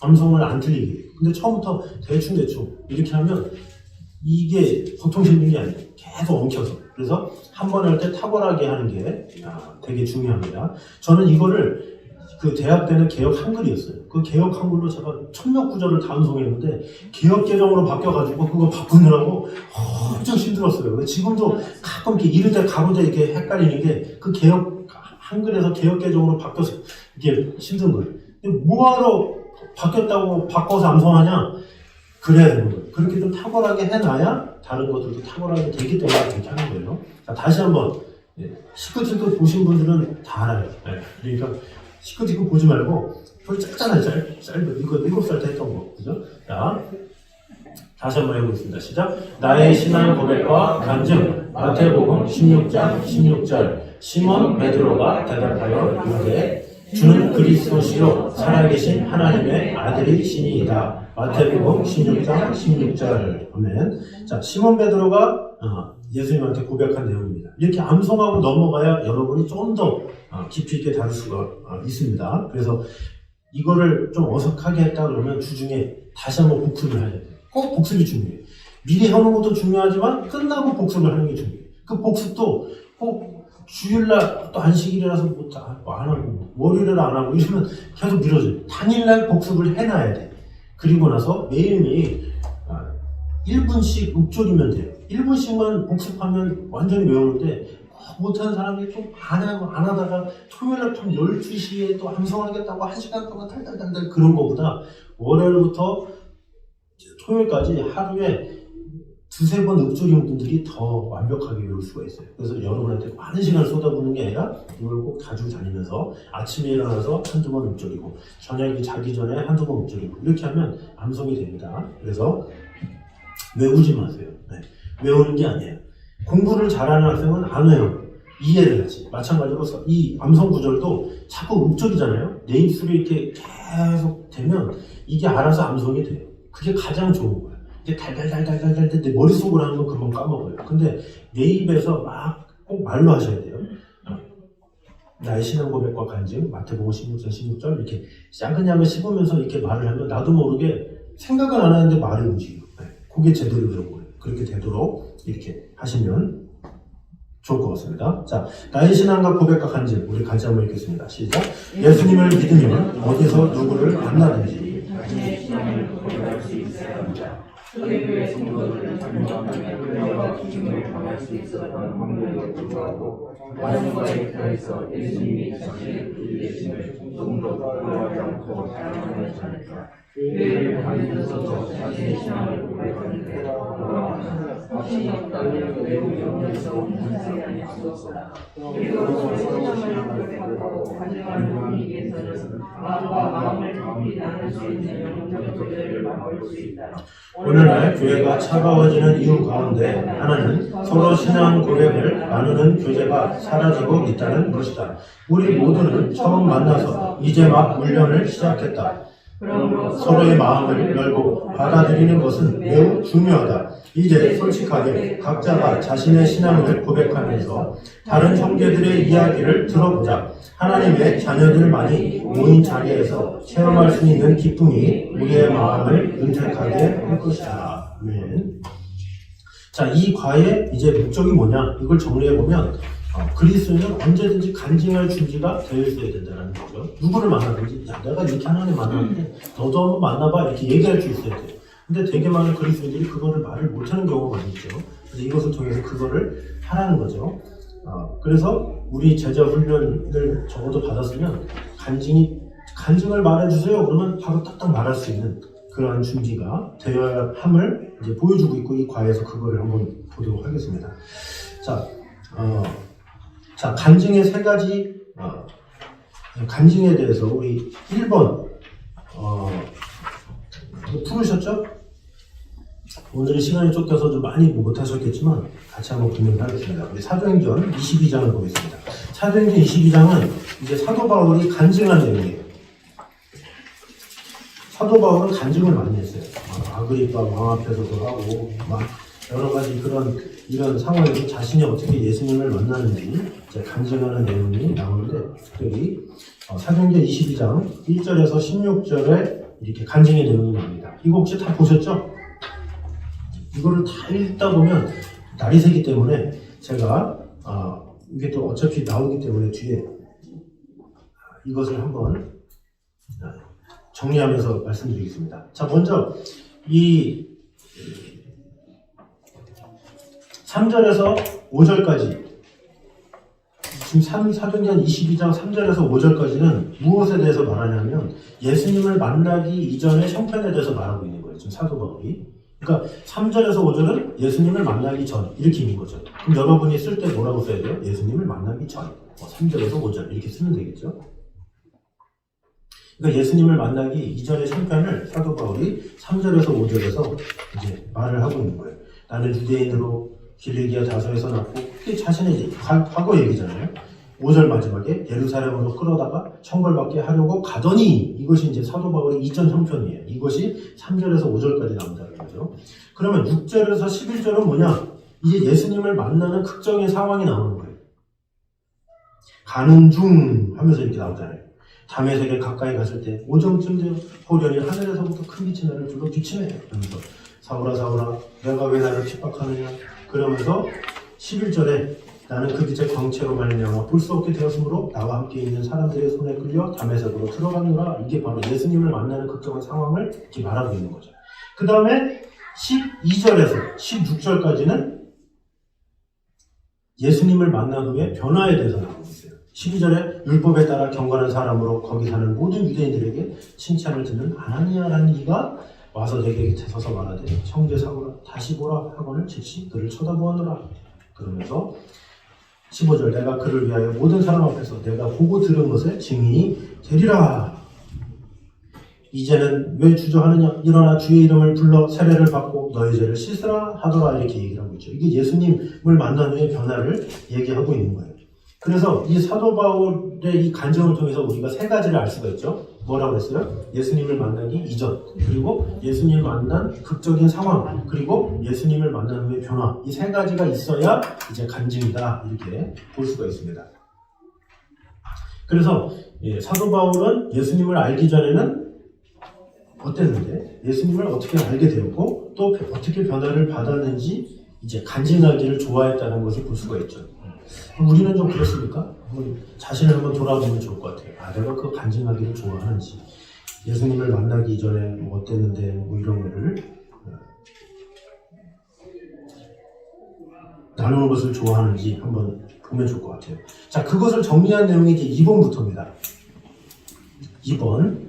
암송을 안 틀리게. 근데 처음부터 대충 이렇게 하면 이게 보통 힘든 게 아니에요. 계속 엉켜서. 그래서 한 번 할 때 탁월하게 하는 게 되게 중요합니다. 저는 이거를 그 대학 때는 개혁 한글이었어요. 그 개혁 한글로 제가 천몇 구절을 다 암송했는데 개혁 개정으로 바뀌어가지고 그거 바꾸느라고 엄청 힘들었어요. 지금도 가끔 이렇게 이르되 가로되 이렇게 헷갈리는 게 그 개혁 한글에서 개혁 개정으로 바뀌어서 이게 힘든 거예요. 근데 뭐하러 바뀌었다고 바꿔서 암송하냐? 그래야 되는 거예요. 그렇게 좀 탁월하게 해놔야 다른 것들도 탁월하게 되기 때문에 그렇게 하는 거예요. 자, 다시 한번 시크티크 보신 분들은 다 알아요. 그러니까 시크티크 보지 말고 별 짧잖아요. 짧은 이거 7살 때 했던 거. 그죠? 자, 다시 한번 해보겠습니다. 시작. 나의 신앙 고백과 간증, 마태복음 16장 16절. 시몬 베드로가 대답하여 이르되 주는 그리스도시요 살아계신 하나님의 아들이시니이다. 마태복음 16장 16절. 아멘. 자, 시몬 베드로가 예수님한테 고백한 내용입니다. 이렇게 암송하고 넘어가야 여러분이 좀 더 깊이 있게 다룰 수가 있습니다. 그래서 이거를 좀 어색하게 했다 그러면 주중에 다시 한번 복습을 해야 돼요. 꼭 복습이 중요해요. 미리 해오는 것도 중요하지만 끝나고 복습을 하는 게 중요해요. 그 복습도 꼭 주일날 또 안식일이라서 안 하고 월요일을 안 하고 이러면 계속 미뤄져요. 당일날 복습을 해놔야 돼. 그리고 나서 매일매일 1분씩 읊조리면 돼요. 1분씩만 복습하면 완전히 외우는데 못하는 사람이 좀 안 하다가 토요일날 밤 12시에 또 암송하겠다고 1시간 동안 달달달달 그런 거보다 월요일부터 토요일까지 하루에 2-3번 읊조리는 분들이 더 완벽하게 외울 수가 있어요. 그래서 여러분한테 많은 시간을 쏟아부는 게 아니라 이걸 꼭 자주 다니면서 아침에 일어나서 한두 번 읊조리고 저녁에 자기 전에 한두 번 읊조리고 이렇게 하면 암송이 됩니다. 그래서 외우지 마세요. 외우는 게 아니에요. 공부를 잘하는 학생은 안 외워요. 이해를 하지. 마찬가지로 이 암송 구절도 자꾸 읊조리잖아요. 내 입술에 이렇게 계속 되면 이게 알아서 암송이 돼요. 그게 가장 좋은 거예요. 이게 달달달달달달 내 머릿속으로 하는 건 금방 까먹어요. 근데 내 입에서 막 꼭 말로 하셔야 돼요. 나의 신앙 고백과 간증, 마태복음 16장 16절 이렇게 야근야근 씹으면서 이렇게 말을 하면 나도 모르게 생각은 안 하는데 말이 움직여요. 그게 제대로 되는 거예요. 그렇게 되도록 이렇게 하시면 좋을 것 같습니다. 자, 나의 신앙과 고백과 간증 우리 같이 한번 읽겠습니다. 시작. 예수님을 믿으면 어디서 누구를 만나든지 자신의 신앙을 고백할 수 있어야 합니다. 초대교회 성도들은 정확하게 은혜와 기쁨을 당할 수 있었던 확률에 불구하고 환상과의 편에서 예수님이 자신의 그 예심을 좀더 빨리 않고 사랑을 찾으니까 교회를 다니면서 자신의 신앙을 고백하는데 자신이 없다면 매우 영원해서 신앙이 없었어. 이것으로 신앙을 고백하고 간증하는 분위기에서는 마음과 마음을 깊이 나눌 수 있는 영적 교제를 맛볼 수 있다. 오늘날 교회가 차가워지는 이유 가운데 하나는 서로 신앙 고백을 나누는 교제가 사라지고 있다는 것이다. 우리 모두는 처음 만나서 이제 막 훈련을 시작했다. 서로의 마음을 열고 받아들이는 것은 매우 중요하다. 이제 솔직하게 각자가 자신의 신앙을 고백하면서 다른 형제들의 이야기를 들어보자. 하나님의 자녀들만이 모인 자리에서 체험할 수 있는 기쁨이 우리의 마음을 은택하게 할 것이다. 아멘. 자, 이 과의 이제 목적이 뭐냐? 이걸 정리해보면 그리스도인은 언제든지 간증할 준비가 되어 있어야 된다는 거죠. 누구를 만나든지, 야, 내가 이렇게 하나님 만났는데 너도 한번 만나봐, 이렇게 얘기할 수 있어야 돼요. 근데 되게 많은 그리스도인들이 그거를 말을 못하는 경우가 많이 있죠. 그래서 이것을 통해서 그거를 하라는 거죠. 그래서 우리 제자 훈련을 적어도 받았으면 간증을 말해주세요. 그러면 바로 딱딱 말할 수 있는 그러한 준비가 되어야 함을 이제 보여주고 있고, 이 과에서 그거를 한번 보도록 하겠습니다. 자, 간증의 세 가지, 간증에 대해서 우리 1번, 풀으셨죠? 오늘은 시간이 쫓겨서 좀 많이 못하셨겠지만, 같이 한번 분명히 하겠습니다. 우리 사도행전 22장을 보겠습니다. 사도행전 22장은 이제 사도 바울이 간증한 내용이에요. 사도 바울은 간증을 많이 했어요. 아그리파 왕 앞에서도 하고, 막 여러 가지 이런 상황에서 자신이 어떻게 예수님을 만나는지 이제 간증하는 내용이 나오는데, 특별히 사도행전 22장 1절에서 16절에 이렇게 간증의 내용이 나옵니다. 이거 혹시 다 보셨죠? 이거를 다 읽다 보면 날이 새기 때문에 제가 이게 또 어차피 나오기 때문에 뒤에 이것을 한번 정리하면서 말씀드리겠습니다. 자, 먼저 이 3절에서 5절까지, 지금 사도행전 22장 3절에서 5절까지는 무엇에 대해서 말하냐면 예수님을 만나기 이전의 형편에 대해서 말하고 있는 거예요. 지금 사도 바울이. 그러니까 3절에서 5절은 예수님을 만나기 전, 이렇게 있는 거죠. 그럼 여러분이 쓸 때 뭐라고 써야 돼요? 예수님을 만나기 전, 3절에서 5절 이렇게 쓰면 되겠죠. 그러니까 예수님을 만나기 이전의 형편을 사도 바울이 3절에서 5절에서 이제 말을 하고 있는 거예요. 나는 유대인으로 길리기아 다소에서 났고, 그게 자신의 과거 얘기잖아요. 5절 마지막에 예루살렘으로 끌어다가 천벌받게 하려고 가더니, 이것이 이제 사도 바울의 이전 형편이에요. 이것이 3절에서 5절까지 나온다는 거죠. 그러면 6절에서 11절은 뭐냐? 이제 예수님을 만나는 극적인 상황이 나오는 거예요. 가는 중 하면서 이렇게 나오잖아요. 다메섹에 가까이 갔을 때 5점쯤 되어 호련히 하늘에서부터 큰 빛이 나를 둘러 비치네 하면서 사울아 사울아 내가 왜 나를 핍박하느냐 그러면서 11절에 나는 그 빛의 광채로 말미암아 볼 수 없게 되었으므로 나와 함께 있는 사람들의 손에 끌려 다메섹으로 들어가노라. 이게 바로 예수님을 만나는 극적인 상황을 이렇게 말하고 있는 거죠. 그 다음에 12절에서 16절까지는 예수님을 만난 후에 변화에 대해서 나오고 있어요. 12절에 율법에 따라 경건한 사람으로 거기 사는 모든 유대인들에게 칭찬을 듣는 아나니아라는 이가 와서 내게 곁에 서서 말하되 형제 사울아 다시 보라 하거늘 즉시 그를 쳐다보았노라. 그러면서 15절 내가 그를 위하여 모든 사람 앞에서 내가 보고 들은 것을 증인이 되리라. 이제는 왜 주저하느냐 일어나 주의 이름을 불러 세례를 받고 너희 죄를 씻으라 하더라. 이렇게 얘기를 하고 있죠. 이게 예수님을 만난 후의 변화를 얘기하고 있는 거예요. 그래서 이 사도 바울의 이 간증을 통해서 우리가 세 가지를 알 수가 있죠. 뭐라고 했어요? 예수님을 만나기 이전, 그리고 예수님을 만난 극적인 상황, 그리고 예수님을 만난 후의 변화. 이 세 가지가 있어야 이제 간증이다 이렇게 볼 수가 있습니다. 그래서 사도 바울은 예수님을 알기 전에는 어땠는데 예수님을 어떻게 알게 되었고 또 어떻게 변화를 받았는지 이제 간증하기를 좋아했다는 것을 볼 수가 있죠. 우리는 좀 그렇습니까? 자신을 한번 돌아보면 좋을 것 같아요. 내가 그 간증하기를 좋아하는지, 예수님을 만나기 이전에 뭐 어땠는데 뭐 이런 거를 나누는 것을 좋아하는지 한번 보면 좋을 것 같아요. 자, 그것을 정리한 내용이 이제 2번부터입니다. 2번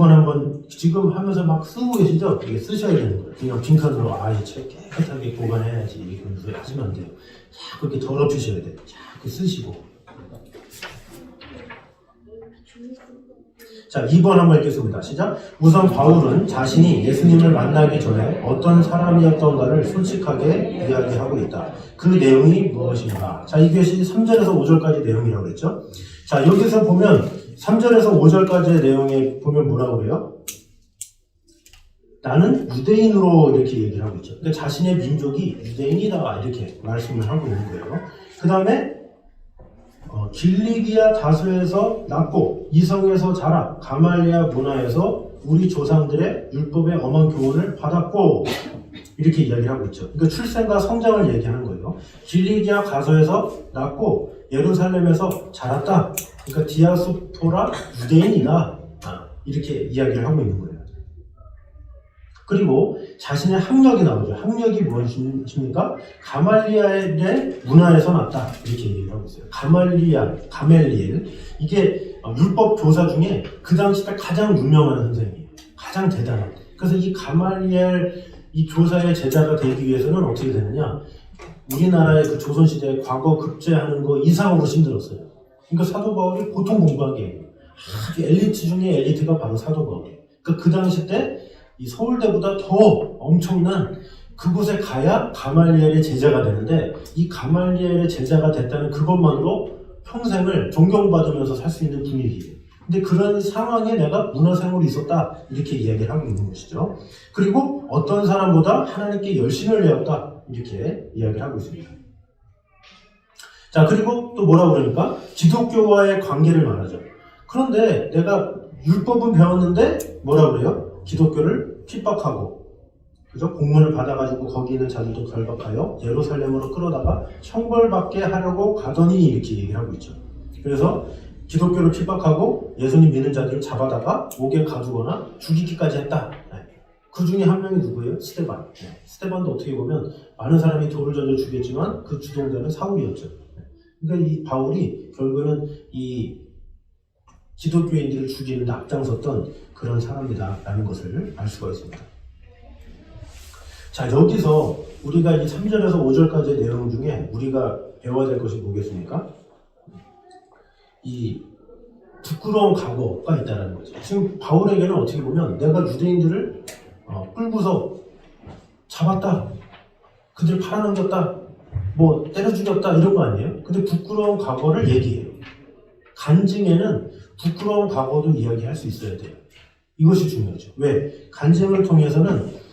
한번 지금 하면서 막 쓰고 계시죠? 이게 쓰셔야 되는 거예요. 그냥 빈칸으로 이 책 깨끗하게 보관해야지 그러면서 하시면 안 돼요. 자꾸 이렇게 더럽히셔야 돼요. 자꾸 쓰시고. 자, 2번 한번 읽겠습니다. 시작. 우선 바울은 자신이 예수님을 만나기 전에 어떤 사람이었던가를 솔직하게 이야기하고 있다. 그 내용이 무엇인가? 자, 이것이 3절에서 5절까지 내용이라고 그랬죠? 자, 여기서 보면 3절에서 5절까지의 내용에 보면 뭐라고 그래요? 나는 유대인으로 이렇게 얘기를 하고 있죠. 그러니까 자신의 민족이 유대인이다 이렇게 말씀을 하고 있는 거예요. 그 다음에 길리기아 다소에서 낳고 이성에서 자라 가말리아 문화에서 우리 조상들의 율법의 엄한 교훈을 받았고 이렇게 이야기를 하고 있죠. 그러니까 출생과 성장을 얘기하는 거예요. 길리기아 가소에서 낳고 예루살렘에서 자랐다. 그러니까 디아스포라 유대인이다. 이렇게 이야기를 하고 있는 거예요. 그리고 자신의 학력이 나오죠. 학력이 무엇입니까? 가말리엘의 문화에서 났다. 이렇게 얘기를 하고 있어요. 가멜리엘. 이게 율법 교사 중에 그 당시 때 가장 유명한 선생님이에요. 가장 대단한. 그래서 이 가말리엘 이 교사의 제자가 되기 위해서는 어떻게 되느냐? 우리나라의 그 조선시대에 과거 급제하는 거 이상으로 힘들었어요. 그러니까 사도 바울이 보통 공부하기에요. 아주 엘리트 중에 엘리트가 바로 사도 바울이에요. 그러니까 그 당시 때 이 서울대보다 더 엄청난 그곳에 가야 가말리엘의 제자가 되는데 이 가말리엘의 제자가 됐다는 그것만으로 평생을 존경받으면서 살 수 있는 분위기예요. 근데 그런 상황에 내가 문화생활이 있었다 이렇게 이야기를 하고 있는 것이죠. 그리고 어떤 사람보다 하나님께 열심을 내었다 이렇게 이야기를 하고 있습니다. 자, 그리고 또 뭐라고 그러니까 기독교와의 관계를 말하죠. 그런데 내가 율법은 배웠는데 뭐라고 그래요? 기독교를 핍박하고 그죠? 공문을 받아가지고 거기 있는 자들도 결박하여 예루살렘으로 끌어다가 형벌받게 하려고 가더니 이렇게 얘기를 하고 있죠. 그래서 기독교를 핍박하고 예수님 믿는 자들을 잡아다가 옥에 가두거나 죽이기까지 했다. 그 중에 한 명이 누구예요? 스데반. 스데반도 어떻게 보면 많은 사람이 돌을 던져 죽였지만 그 주동자는 사울이었죠. 그러니까 이 바울이 결국에는 이 기독교인들을 죽이는 데 앞장섰던 그런 사람이다라는 것을 알 수가 있습니다. 자, 여기서 우리가 이 3절에서 5절까지의 내용 중에 우리가 배워야 될 것이 뭐겠습니까? 이 부끄러운 각오가 있다는 거죠. 지금 바울에게는 어떻게 보면 내가 유대인들을 끌고서 잡았다, 그들 팔아넘겼다, 뭐 때려 죽였다 이런 거 아니에요? 근데 부끄러운 각오를 얘기해요. 간증에는 부끄러운 각오도 이야기할 수 있어야 돼요. 이것이 중요하죠. 왜? 간증을 통해서는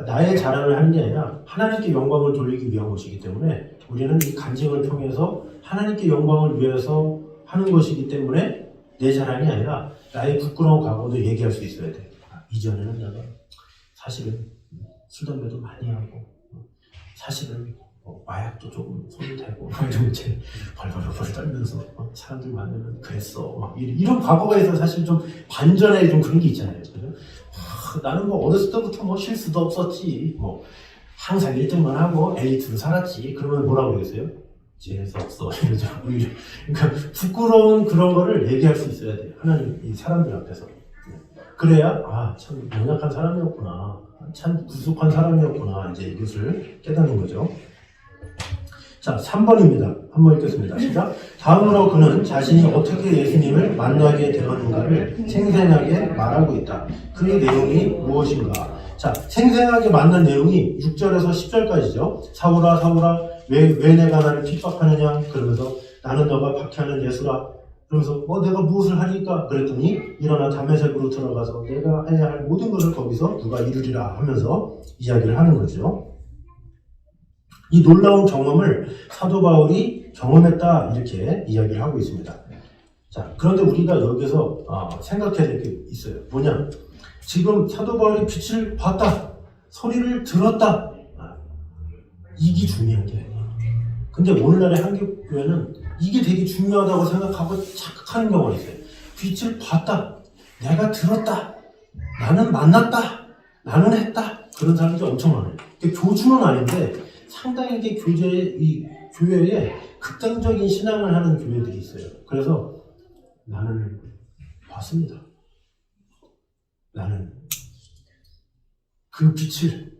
나의 자랑을 하는 게 아니라 하나님께 영광을 돌리기 위한 것이기 때문에 우리는 이 간증을 통해서 하나님께 영광을 위해서 하는 것이기 때문에 내 자랑이 아니라 나의 부끄러운 각오도 얘기할 수 있어야 돼요. 이전에는 내가 사실은 술, 담배도 많이 하고 사실은 마약도 조금 손을 대고 좀 이제 벌벌벌 떨면서 사람들 만나면 그랬어 막 이런 과거가 있어. 사실 좀 반전에 좀 그런 게 있잖아요. 그죠? 나는 뭐 어렸을 때부터 뭐 실수도 없었지, 뭐 항상 1등만 하고 엘리트로 살았지. 그러면 뭐라고 그러겠어요? 재수 없어 이러죠. 그러니까 부끄러운 그런 거를 얘기할 수 있어야 돼요. 하나님 이 사람들 앞에서. 그래야 참 연약한 사람이었구나, 참 구속한 사람이었구나, 이제 이것을 깨닫는 거죠. 자, 3번입니다. 한번 읽겠습니다. 시작. 다음으로 그는 자신이 어떻게 예수님을 만나게 되었는가를 생생하게 말하고 있다. 그의 내용이 무엇인가? 자, 생생하게 만난 내용이 6절에서 10절까지죠. 사울아, 사울아, 왜 내가 나를 핍박하느냐? 그러면서 나는 너가 박해하는 예수라. 그러면서 내가 무엇을 하니까? 그랬더니 일어나 다메섹으로 들어가서 내가 해야 할 모든 것을 거기서 누가 이루리라 하면서 이야기를 하는 거죠. 이 놀라운 경험을 사도 바울이 경험했다 이렇게 이야기를 하고 있습니다. 자, 그런데 우리가 여기서 생각해야 될 게 있어요. 뭐냐? 지금 사도 바울이 빛을 봤다, 소리를 들었다, 이게 중요한 게 아니에요. 근데 오늘날의 한국교회는 이게 되게 중요하다고 생각하고 착각하는 경우가 있어요. 빛을 봤다, 내가 들었다, 나는 만났다, 나는 했다, 그런 사람들이 엄청 많아요. 교주는 아닌데 상당히 이 교회에 극단적인 신앙을 하는 교회들이 있어요. 그래서 나는 봤습니다. 나는 그 빛을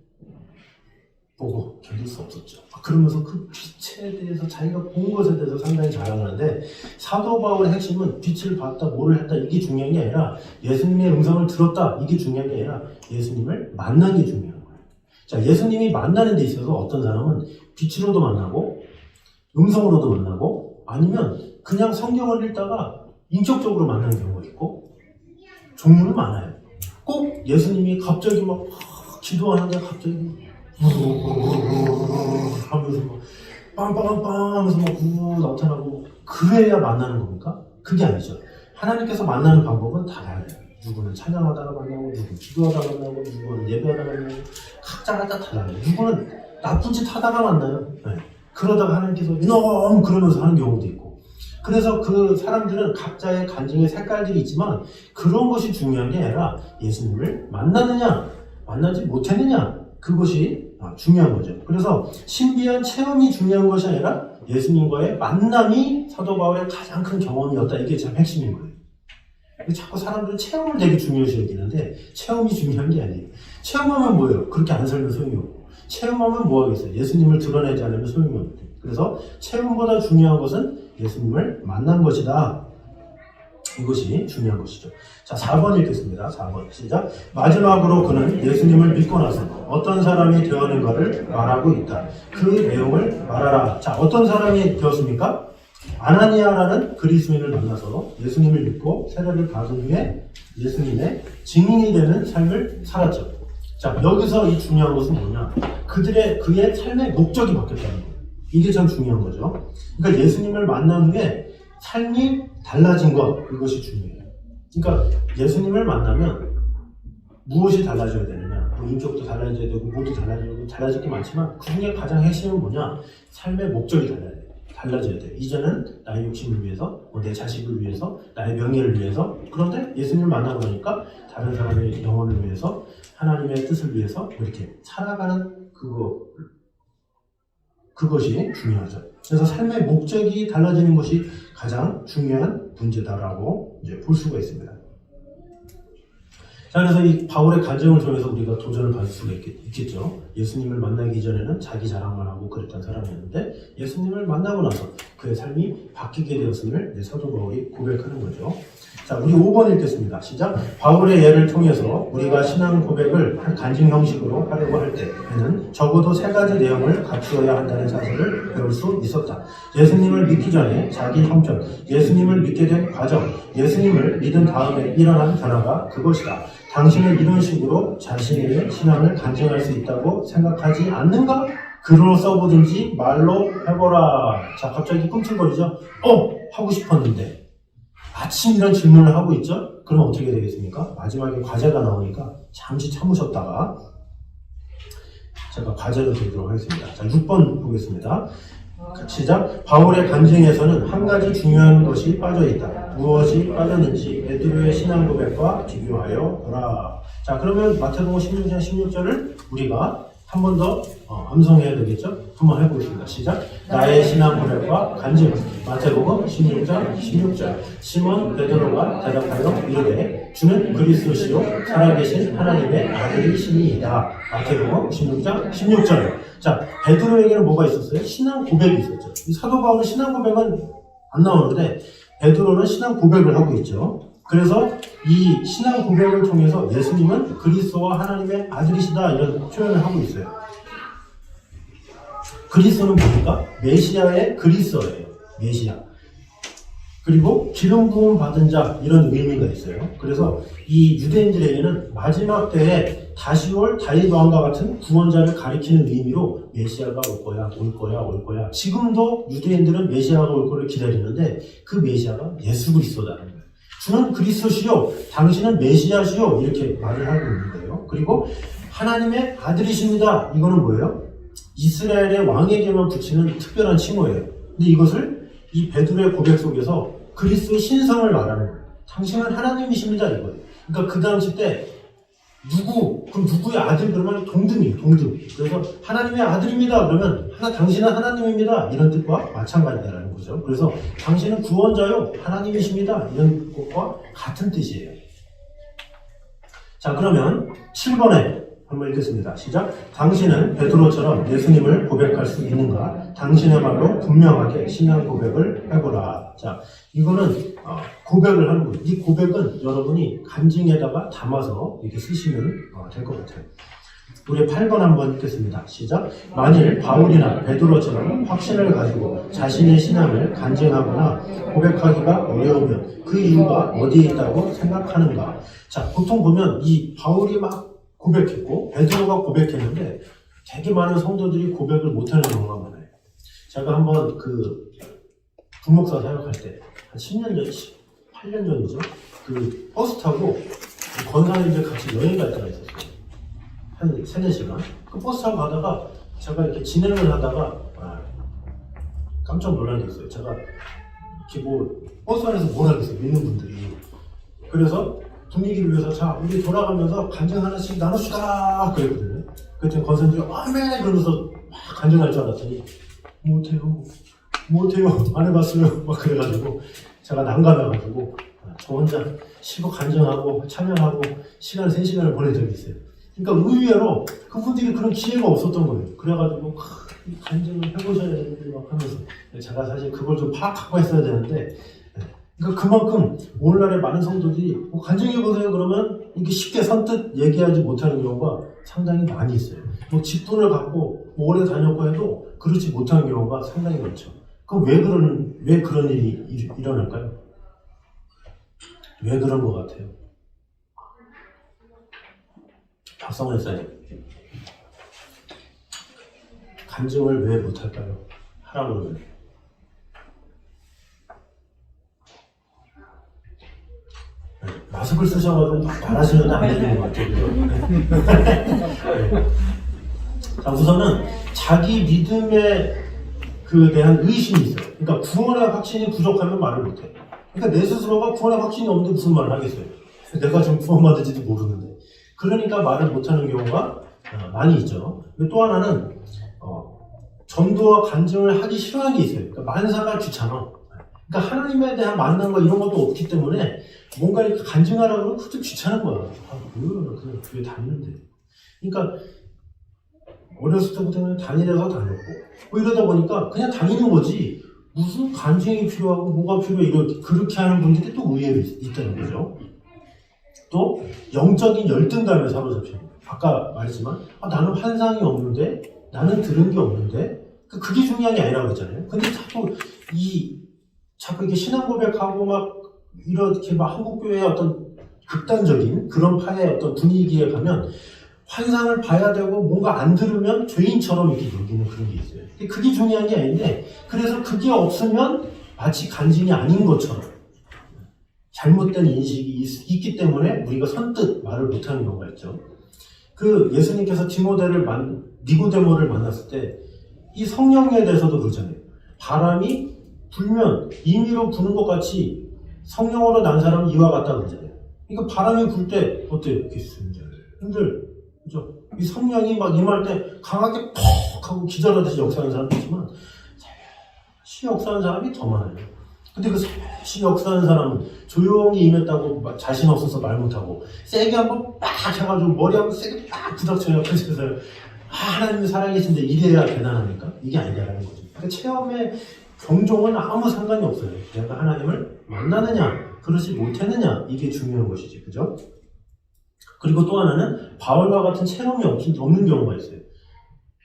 보고 견딜 수 없었죠. 그러면서 그 빛에 대해서 자기가 본 것에 대해서 상당히 자랑하는데, 사도 바울의 핵심은 빛을 봤다, 뭐를 했다, 이게 중요한 게 아니라 예수님의 음성을 들었다, 이게 중요한 게 아니라 예수님을 만난 게 중요한 거예요. 자, 예수님이 만나는 데 있어서 어떤 사람은 빛으로도 만나고 음성으로도 만나고, 아니면 그냥 성경을 읽다가 인격적으로 만나는 경우가 있고, 종류는 많아요. 꼭 예수님이 갑자기 막 기도하는데 갑자기 하면서 막 빵빵빵 하면서 막 나타나고 그래야 만나는 겁니까? 그게 아니죠. 하나님께서 만나는 방법은 다 달라요. 누구는 찬양하다가 만나고, 누구는 기도하다가 만나고, 누구는 예배하다가 만나고, 각자가 다 달라요. 누구는 나쁜 짓 하다가 만나요. 네. 그러다가 하나님께서 이놈 그러면서 하는 경우도 있고. 그래서 그 사람들은 각자의 간증의 색깔들이 있지만 그런 것이 중요한 게 아니라 예수님을 만났느냐 만나지 못했느냐, 그것이 중요한 거죠. 그래서 신비한 체험이 중요한 것이 아니라 예수님과의 만남이 사도 바울의 가장 큰 경험이었다. 이게 참 핵심인 거예요. 자꾸 사람들은 체험을 되게 중요시 여기는데 체험이 중요한 게 아니에요. 체험하면 뭐예요? 그렇게 안 살면 소용이 없고, 체험하면 뭐 하겠어요? 예수님을 드러내지 않으면 소용이 없는데. 그래서 체험보다 중요한 것은 예수님을 만난 것이다. 이것이 중요한 것이죠. 자, 4번 읽겠습니다. 4번 시작. 마지막으로 그는 예수님을 믿고 나서 어떤 사람이 되었는가를 말하고 있다. 그 내용을 말하라. 자, 어떤 사람이 되었습니까? 아나니아라는 그리스도인을 만나서 예수님을 믿고 세례를 받은 후에 예수님의 증인이 되는 삶을 살았죠. 자, 여기서 이 중요한 것은 뭐냐? 그의 삶의 목적이 바뀌었다는 거예요. 이게 참 중요한 거죠. 그러니까 예수님을 만난 후에 삶이 달라진 것, 이것이 중요해요. 그러니까 예수님을 만나면 무엇이 달라져야 되느냐? 뭐 인격도 달라져야 되고, 모두 달라질 게 많지만 그 중에 가장 핵심은 뭐냐? 삶의 목적이 달라져야 돼요. 이제는 나의 욕심을 위해서, 내 자식을 위해서, 나의 명예를 위해서. 그런데 예수님을 만나고 나니까 다른 사람의 영혼을 위해서, 하나님의 뜻을 위해서 이렇게 살아가는 그것이 중요하죠. 그래서 삶의 목적이 달라지는 것이 가장 중요한 문제다라고 이제 볼 수가 있습니다. 자, 그래서 이 바울의 간증을 통해서 우리가 도전을 받을 수가 있겠죠. 예수님을 만나기 전에는 자기 자랑만 하고 그랬던 사람이었는데 예수님을 만나고 나서 그의 삶이 바뀌게 되었음을 사도 바울이 고백하는 거죠. 자, 우리 5번 읽겠습니다. 시작. 바울의 예를 통해서 우리가 신앙 고백을 간증 형식으로 하려고 할 때에는 적어도 3가지 내용을 갖추어야 한다는 사실을 배울 수 있었다. 예수님을 믿기 전에 자기 형편, 예수님을 믿게 된 과정, 예수님을 믿은 다음에 일어난 변화가 그것이다. 당신은 이런 식으로 자신의 신앙을 간증할 수 있다고 생각하지 않는가? 글로 써보든지 말로 해보라. 자, 갑자기 꿈틀거리죠? 하고 싶었는데. 마침 이런 질문을 하고 있죠? 그러면 어떻게 되겠습니까? 마지막에 과제가 나오니까 잠시 참으셨다가 제가 과제를 드리도록 하겠습니다. 자, 6번 보겠습니다. 시작. 바울의 간증에서는 한 가지 중요한 것이 빠져있다. 무엇이 빠졌는지 베드로의 신앙 고백과 비교하여 보라. 자, 그러면 마태복음 16장 16절을 우리가 한 번 더 암송해야 되겠죠? 한번 해보겠습니다. 시작. 나의 신앙 고백과 간증. 마태복음 16장 16절. 시몬 베드로가 대답하여 이르되 주는 그리스도시요 살아계신 하나님의 아들이시니이다. 마태복음 16장 16절. 자, 베드로에게는 뭐가 있었어요? 신앙 고백이 있었죠. 이 사도 바울은 신앙 고백은 안 나오는데 베드로는 신앙 고백을 하고 있죠. 그래서 이 신앙 고백을 통해서 예수님은 그리스도와 하나님의 아들이시다 이런 표현을 하고 있어요. 그리스도는 뭡니까? 메시아의 그리스도예요. 메시아. 그리고 기름 부음 받은 자 이런 의미가 있어요. 그래서 이 유대인들에게는 마지막 때에 다시 올 다윗 왕과 같은 구원자를 가리키는 의미로 메시아가 올 거야. 지금도 유대인들은 메시아가 올 거를 기다리는데 그 메시아가 예수 그리스도라는 거예요. 주는 그리스도시요, 당신은 메시아시요 이렇게 말을 하고 있는 거예요. 그리고 하나님의 아들이십니다. 이거는 뭐예요? 이스라엘의 왕에게만 붙이는 특별한 칭호예요. 근데 이것을 이 베드로의 고백 속에서 그리스도의 신성을 말하는 거예요. 당신은 하나님이십니다 이거예요. 그러니까 그 당시 때 그럼 누구의 아들 그러면 동등이에요, 동등. 그래서 하나님의 아들입니다. 그러면 당신은 하나님입니다. 이런 뜻과 마찬가지다라는 거죠. 그래서 당신은 구원자요, 하나님이십니다. 이런 것과 같은 뜻이에요. 자, 그러면 7번에 한번 읽겠습니다. 시작. 당신은 베드로처럼 예수님을 고백할 수 있는가? 당신의 말로 분명하게 신앙 고백을 해보라. 자, 이거는 고백을 하는 거예요. 이 고백은 여러분이 간증에다가 담아서 이렇게 쓰시면 될 것 같아요. 우리 8번 한번 읽겠습니다. 시작. 만일 바울이나 베드로처럼 확신을 가지고 자신의 신앙을 간증하거나 고백하기가 어려우면 그 이유가 어디에 있다고 생각하는가? 자, 보통 보면 이 바울이 막 고백했고 베드로가 고백했는데 되게 많은 성도들이 고백을 못하는 경우가 많아요. 제가 한번 그 부목사 사역할 때 한 10년 전, 8년 전이죠. 그 버스 타고 건사에 이제 같이 여행 갈 때가 있었어요. 한 3-4시간. 그 버스 타고 가다가 제가 이렇게 진행을 하다가 깜짝 놀란 게 있어요. 제가 이렇게 버스 안에서 뭘 하겠어요. 믿는 분들이. 그래서 분위기를 위해서 자, 우리 돌아가면서 간증 하나씩 나눕시다 그랬거든요. 그랬더니 권사님들이 아멘 이러면서 막 간증할 줄 알았더니 못해요 안 해봤어요 막 그래가지고 제가 난감해가지고 저 혼자 쉬고 간증하고 찬양하고 시간 3시간을 보낸 적이 있어요. 그러니까 의외로 그분들이 그런 기회가 없었던 거예요. 그래가지고 간증을 해보셔야 되는데 막 하면서 제가 사실 그걸 좀 파악하고 했어야 되는데, 그러니까 그만큼 오늘날의 많은 성도들이 간증해보세요 그러면 이렇게 쉽게 선뜻 얘기하지 못하는 경우가 상당히 많이 있어요. 직분을 갖고 오래 다녔고 해도 그렇지 못하는 경우가 상당히 많죠. 그럼 왜 그런 일이 일어날까요? 왜 그런 것 같아요? 박성원 목사님, 간증을 왜 못할까요? 하라고 그러면. 마스크를 쓰셔가지고 말하시면 안 되는 것 같아요. 자, 우선은 자기 믿음에 대한 의심이 있어요. 그러니까 구원의 확신이 부족하면 말을 못해. 그러니까 내 스스로가 구원의 확신이 없는데 무슨 말을 하겠어요. 내가 지금 구원받을지도 모르는데. 그러니까 말을 못하는 경우가 많이 있죠. 또 하나는 전도와 간증을 하기 싫어하는 게 있어요. 그러니까 만사가 귀찮아. 그러니까 하나님에 대한 만남과 이런 것도 없기 때문에 뭔가 이렇게 간증하라고 하면 그것도 귀찮은 거야. 그냥 교회 다니는데. 그러니까 어렸을 때부터 다니려서 다녔고 이러다 보니까 그냥 다니는 거지 무슨 간증이 필요하고 뭐가 필요해 그렇게 하는 분들이 또 의외로 있다는 거죠. 또 영적인 열등감에 사로잡히는 거예요. 아까 말했지만 나는 환상이 없는데 나는 들은 게 없는데 그게 중요한 게 아니라고 했잖아요. 근데 자꾸 이렇게 신앙 고백하고 막 이렇게 막 한국교회의 어떤 극단적인 그런 파의 어떤 분위기에 가면 환상을 봐야 되고 뭔가 안 들으면 죄인처럼 이렇게 여기는 그런 게 있어요. 근데 그게 중요한 게 아닌데 그래서 그게 없으면 마치 간증이 아닌 것처럼 잘못된 인식이 있기 때문에 우리가 선뜻 말을 못하는 경우가 있죠. 예수님께서 니고데모를 만났을 때 이 성령에 대해서도 그러잖아요. 바람이 불면 임의로 부는 것 같이 성령으로 난 사람은 이와 같다 그러잖아요. 그러니까 바람이 불 때 어때요? 이렇게 흔들, 그죠? 이 성령이 막 임할 때 강하게 퍽 하고 기절하듯이 역사하는 사람도 있지만 살며시 역사하는 사람이 더 많아요. 근데 그 살며시 역사하는 사람은 조용히 임했다고 자신 없어서 말 못하고 세게 한번 빡 해가지고 머리 한번 세게 빡 부닥쳐요. 그래서 하나님이 살아계신데 이래야 대단합니까? 이게 아니라는 거죠. 그러니까 체험의 경종은 아무 상관이 없어요. 내가 하나님을 만나느냐, 그렇지 못했느냐, 이게 중요한 것이지, 그죠? 그리고 또 하나는 바울과 같은 체험이 없는 경우가 있어요.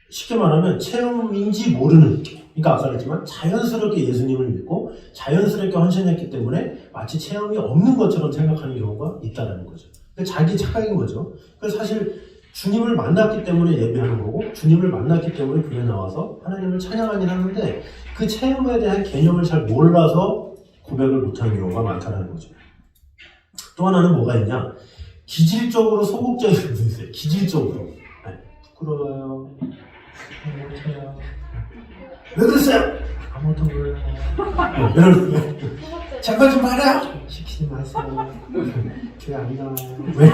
쉽게 말하면 체험인지 모르는, 그러니까 아까 그랬지만 자연스럽게 예수님을 믿고 자연스럽게 헌신했기 때문에 마치 체험이 없는 것처럼 생각하는 경우가 있다는 거죠. 자기 착각인 거죠. 그래서 사실 주님을 만났기 때문에 예배하는 거고 주님을 만났기 때문에 교회 나와서 하나님을 찬양하긴 하는데 그 체험에 대한 개념을 잘 몰라서 고백을 못하는 경우가 많다는 거죠. 또 하나는 뭐가 있냐? 기질적으로 소극적인 분이 있어요. 기질적으로. 부끄러워요. 못해요. 왜 그랬어요? 아무것도 몰라요. 이런 제발 좀 말아요. 시키지 마세요. 교회 안 나와요. 왜?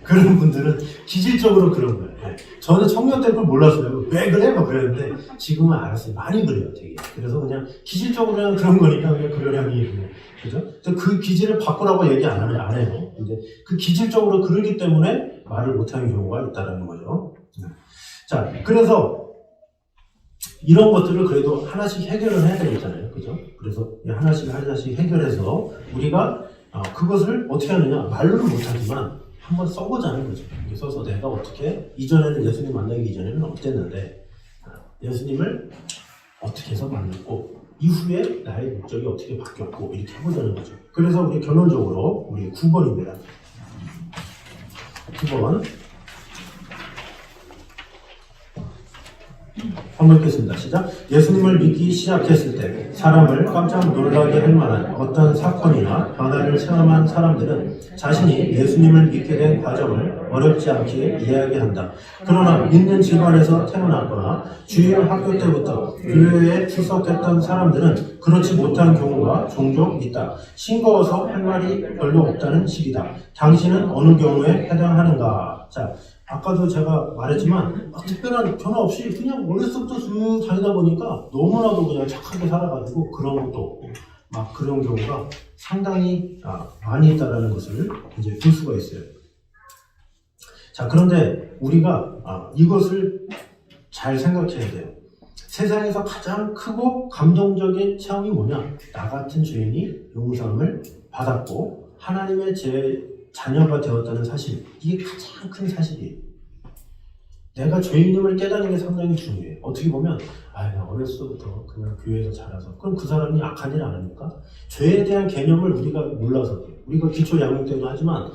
그런 분들은 기질적으로 그런 거예요. 예. 저는 청년 때 그걸 몰랐어요. 왜 그래? 막 그랬는데 지금은 알았어요. 많이 그래요, 되게. 그래서 그냥 기질적으로 그냥 그런 거니까 그냥 그러려니 그냥. 그죠? 근데 그 기질을 바꾸라고 얘기 안 해요. 근데 그 기질적으로 그러기 때문에 말을 못하는 경우가 있다는 거죠. 자, 그래서 이런 것들을 그래도 하나씩 해결을 해야 되겠잖아요. 그죠? 그래서 하나씩 해결해서 우리가 그것을 어떻게 하느냐. 말로는 못하지만 한번 써보자는 거죠. 이렇게 써서 내가 어떻게, 이전에는 예수님 만나기 이전에는 어땠는데, 예수님을 어떻게 해서 만났고, 이후에 나의 목적이 어떻게 바뀌었고, 이렇게 해보자는 거죠. 그래서 우리 결론적으로, 우리 9번입니다. 9번. 한번 읽겠습니다. 시작. 예수님을 믿기 시작했을 때 사람을 깜짝 놀라게 할 만한 어떤 사건이나 변화를 체험한 사람들은 자신이 예수님을 믿게 된 과정을 어렵지 않게 이야기한다. 그러나 믿는 집안에서 태어났거나 주일 학교 때부터 교회에 출석했던 사람들은 그렇지 못한 경우가 종종 있다. 싱거워서 할 말이 별로 없다는 식이다. 당신은 어느 경우에 해당하는가? 자, 아까도 제가 말했지만 특별한 변화 없이 그냥 어렸을 때부터 쭉 다니다 보니까 너무나도 그냥 착하게 살아가지고 그런 것도 없고 막 그런 경우가 상당히 많이 있다는 것을 이제 볼 수가 있어요. 자, 그런데 우리가 이것을 잘 생각해야 돼요. 세상에서 가장 크고 감동적인 체험이 뭐냐? 나 같은 죄인이 용서함을 받았고 하나님의 자녀가 되었다는 사실, 이게 가장 큰 사실이에요. 내가 죄인임을 깨닫는 게 상당히 중요해요. 어떻게 보면 나 어렸을 때부터 그냥 교회에서 자라서, 그럼 그 사람이 악한 일 안 합니까? 죄에 대한 개념을 우리가 몰라서 그래요. 우리가 기초 양육 때도 하지만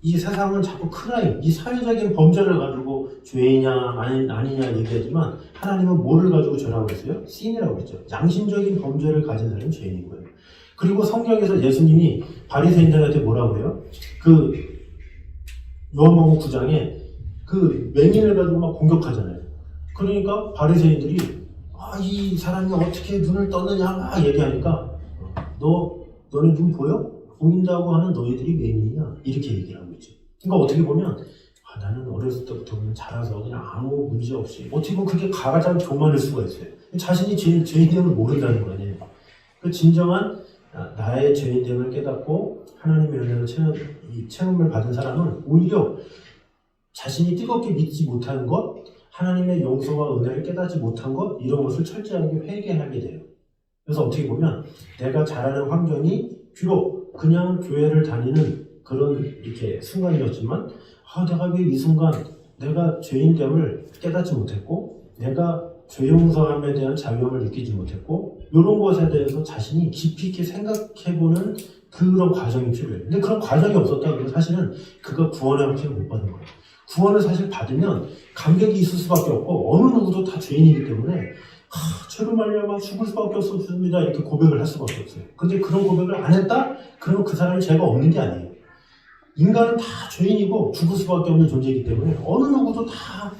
이 세상은 자꾸 크라임, 이 사회적인 범죄를 가지고 죄이냐 아니냐 얘기하지만 하나님은 뭐를 가지고 죄라고 했어요? 신이라고 했죠. 양심적인 범죄를 가진 사람이 죄인인 거예요. 그리고 성경에서 예수님이 바리새인들한테 뭐라고 해요? 그 요한복음 9장에 그 맹인을 가지고 막 공격하잖아요. 그러니까 바리새인들이 이 사람이 어떻게 눈을 떴느냐 막 얘기하니까 너네 눈 보여? 보인다고 하는 너희들이 맹인이냐? 이렇게 얘기를 하고 있죠. 그러니까 어떻게 보면 나는 어렸을 때부터 그냥 자라서 그냥 아무 문제 없이, 어떻게 보면 그게 가장 교만일 수가 있어요. 자신이 죄인됨을 모른다는 거 아니에요. 그 진정한 나의 죄인됨을 깨닫고 하나님의 은혜로 체험을 받은 사람은 오히려 자신이 뜨겁게 믿지 못하는 것, 하나님의 용서와 은혜를 깨닫지 못한 것, 이런 것을 철저하게 회개하게 돼요. 그래서 어떻게 보면 내가 자라는 환경이 비록 그냥 교회를 다니는 그런 이렇게 순간이었지만 내가 왜 이 순간 내가 죄인됨을 깨닫지 못했고 내가 죄 용서함에 대한 자유함을 느끼지 못했고 이런 것에 대해서 자신이 깊이 있게 생각해보는 그런 과정이 필요해요. 근데 그런 과정이 없었다 그러면 사실은 그가 구원의 확신을 못 받은 거예요. 구원을 사실 받으면 감격이 있을 수밖에 없고 어느 누구도 다 죄인이기 때문에 죄로 말미암아 죽을 수밖에 없습니다 이렇게 고백을 할 수밖에 없어요. 근데 그런 고백을 안 했다? 그러면 그 사람이 죄가 없는 게 아니에요. 인간은 다 죄인이고 죽을 수밖에 없는 존재이기 때문에 어느 누구도 다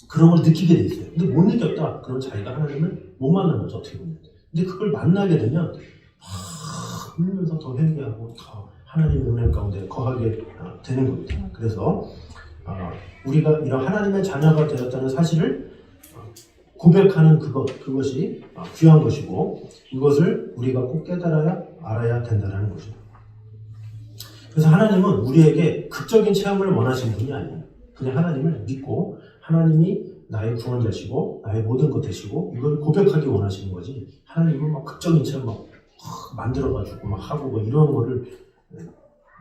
그런 걸 느끼게 돼 있어요. 근데 못 느꼈다? 그럼 자기가 하나님을 못 만난 거죠, 어떻게 보면. 근데 그걸 만나게 되면 울면서 더 회개하고 더 하나님의 은혜 가운데 거하게 되는 겁니다. 그래서 우리가 이런 하나님의 자녀가 되었다는 사실을 고백하는 그것이 귀한 것이고 이것을 우리가 꼭 깨달아야 알아야 된다는 거죠. 그래서 하나님은 우리에게 극적인 체험을 원하시는 분이 아니에요. 그냥 하나님을 믿고 하나님이 나의 구원자시고 나의 모든 것 되시고 이걸 고백하기 원하시는 거지, 하나님은 막 극적인 체험 막 만들어가지고 막 하고 막 이런 거를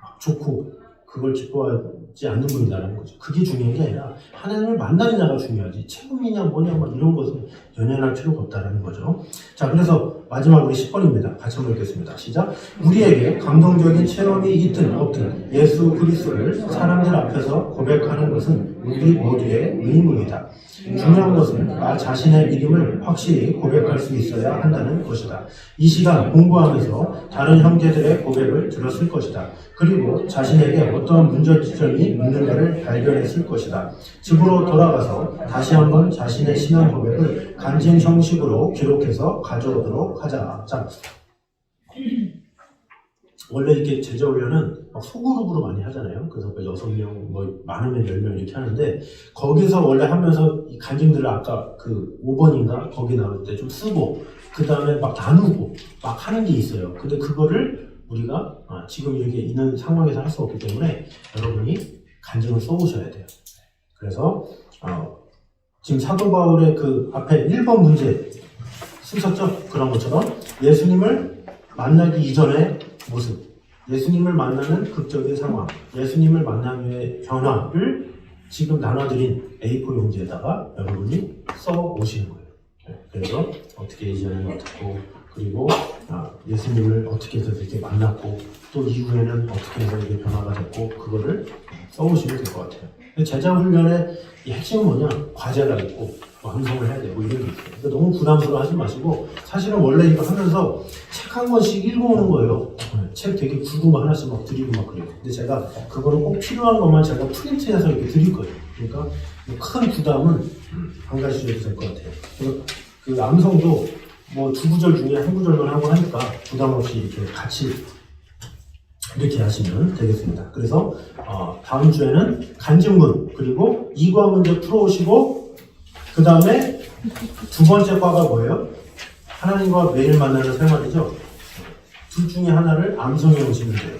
막 좋고 그걸 기뻐하지 않는 분이라는 거죠. 그게 중요한 게 아니라 하나님을 만나느냐가 중요하지 체험이냐 뭐냐 막 이런 것은 연연할 필요가 없다는 거죠. 자, 그래서 마지막으로 10번입니다. 같이 한번 읽겠습니다. 시작. 우리에게 감동적인 체험이 있든 없든 예수 그리스도를 사람들 앞에서 고백하는 것은 우리 모두의 의무이다. 중요한 것은 나 자신의 믿음을 확실히 고백할 수 있어야 한다는 것이다. 이 시간 공부하면서 다른 형제들의 고백을 들었을 것이다. 그리고 자신에게 어떠한 문제점이 있는가를 발견했을 것이다. 집으로 돌아가서 다시 한번 자신의 신앙 고백을 간증 형식으로 기록해서 가져오도록 하자. 자, 원래 이렇게 제자훈련은 막 소그룹으로 많이 하잖아요. 그래서 6명, 뭐 많으면 10명 이렇게 하는데 거기서 원래 하면서 이 간증들을 아까 그 5번인가 거기 나올 때 좀 쓰고 그 다음에 막 나누고 막 하는 게 있어요. 근데 그거를 우리가 지금 여기 있는 상황에서 할 수 없기 때문에 여러분이 간증을 써보셔야 돼요. 그래서 지금 사도 바울의 그 앞에 1번 문제 쓰셨죠? 그런 것처럼 예수님을 만나기 이전의 모습, 예수님을 만나는 극적인 상황, 예수님을 만나기 위해 변화를 지금 나눠드린 A4 용지에다가 여러분이 써 오시는 거예요. 그래서 어떻게 이전에는 어떻고, 그리고 예수님을 어떻게 해서 이렇게 만났고, 또 이후에는 어떻게 해서 이게 변화가 됐고, 그거를 써오시면 될 것 같아요. 제자훈련의 이 핵심은 뭐냐? 과제가 있고 완성을 해야 되고 이런 게 있어요. 그러니까 너무 부담스러워 하지 마시고, 사실은 원래 이거 하면서 책 한 권씩 읽어오는 거예요. 책 되게 굵은 거 하나씩 막 드리고 막 그래요. 근데 제가 그거는 꼭 필요한 것만 제가 프린트해서 이렇게 드릴 거예요. 그러니까 큰 부담은 안 가지셔도 될 것 같아요. 그래서 그 암송도 뭐 2구절 중에 1구절만 하고 하니까 부담 없이 이렇게 같이 이렇게 하시면 되겠습니다. 그래서 다음 주에는 간증문 그리고 이과 문제 풀어오시고 그 다음에 두 번째 과가 뭐예요? 하나님과 매일 만나는 생활이죠. 둘 중에 하나를 암송해 오시면 돼요.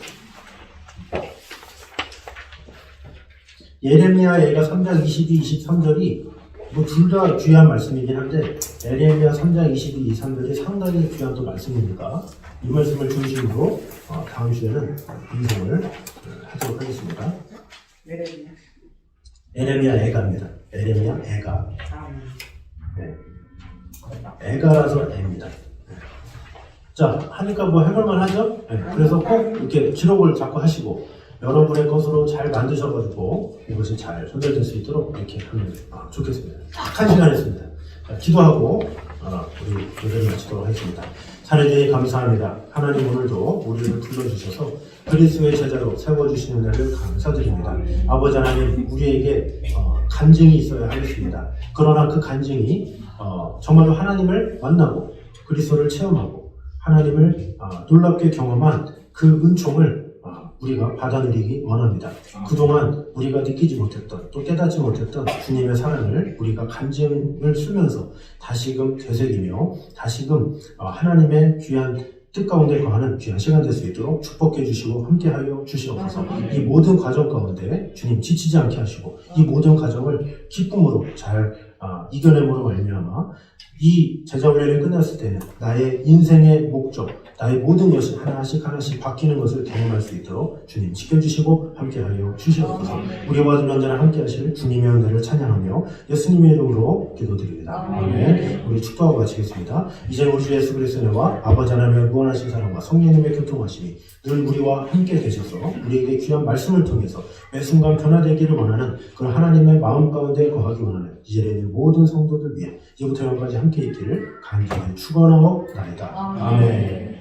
예레미야 얘가 3장 22, 23절이 뭐 둘 다 귀한 말씀이긴 한데 예레미야 3장 22, 23절이 상당히 귀한 또 말씀이니까 이 말씀을 중심으로 다음 주에는 인생을 하도록 하겠습니다. 예레미야 애가입니다. 예레미야 애가. 네. 애가라서 애입니다. 자, 하니까 뭐 해볼만 하죠? 네. 그래서 꼭 이렇게 기록을 자꾸 하시고 여러분의 것으로 잘 만드셔가지고 이것이 잘 전달될 수 있도록 이렇게 하면 좋겠습니다. 딱 1시간 했습니다. 자, 기도하고 우리 예배를 마치도록 하겠습니다. 하나님 감사합니다. 하나님 오늘도 우리를 불러주셔서 그리스도의 제자로 세워주시는 데를 감사드립니다. 아버지 하나님 우리에게 간증이 있어야 하겠습니다. 그러나 그 간증이 정말로 하나님을 만나고 그리스도를 체험하고 하나님을 놀랍게 경험한 그 은총을 우리가 받아들이기 원합니다. 그동안 우리가 느끼지 못했던 또 깨닫지 못했던 주님의 사랑을 우리가 간증을 쓰면서 다시금 되새기며 다시금 하나님의 귀한 뜻 가운데 거하는 귀한 시간 될 수 있도록 축복해 주시고 함께하여 주시옵소서. 이 모든 과정 가운데 주님 지치지 않게 하시고 이 모든 과정을 기쁨으로 잘 이겨내므로 말미암아 이 제자훈련이 끝났을 때는 나의 인생의 목적, 나의 모든 것이 하나씩 바뀌는 것을 경험할 수 있도록 주님 지켜주시고 함께하여 주시옵소서. 우리와 언제나 함께하실 주님의 은혜를 찬양하며 예수님의 이름으로 기도드립니다. 아멘. 우리 축도하고 마치겠습니다. 이제 우리 주 예수 그리스도의 은혜와 아버지 하나님의 무한하신 사랑과 성령님의 교통하심이 늘 우리와 함께 계셔서 우리에게 귀한 말씀을 통해서 매 순간 변화되기를 원하는 그런 하나님의 마음 가운데 거하기 원하는 이제는 있는 모든 성도들 위해 이제부터 영까지 함께 있기를 간절히 축원하옵나이다. 아멘.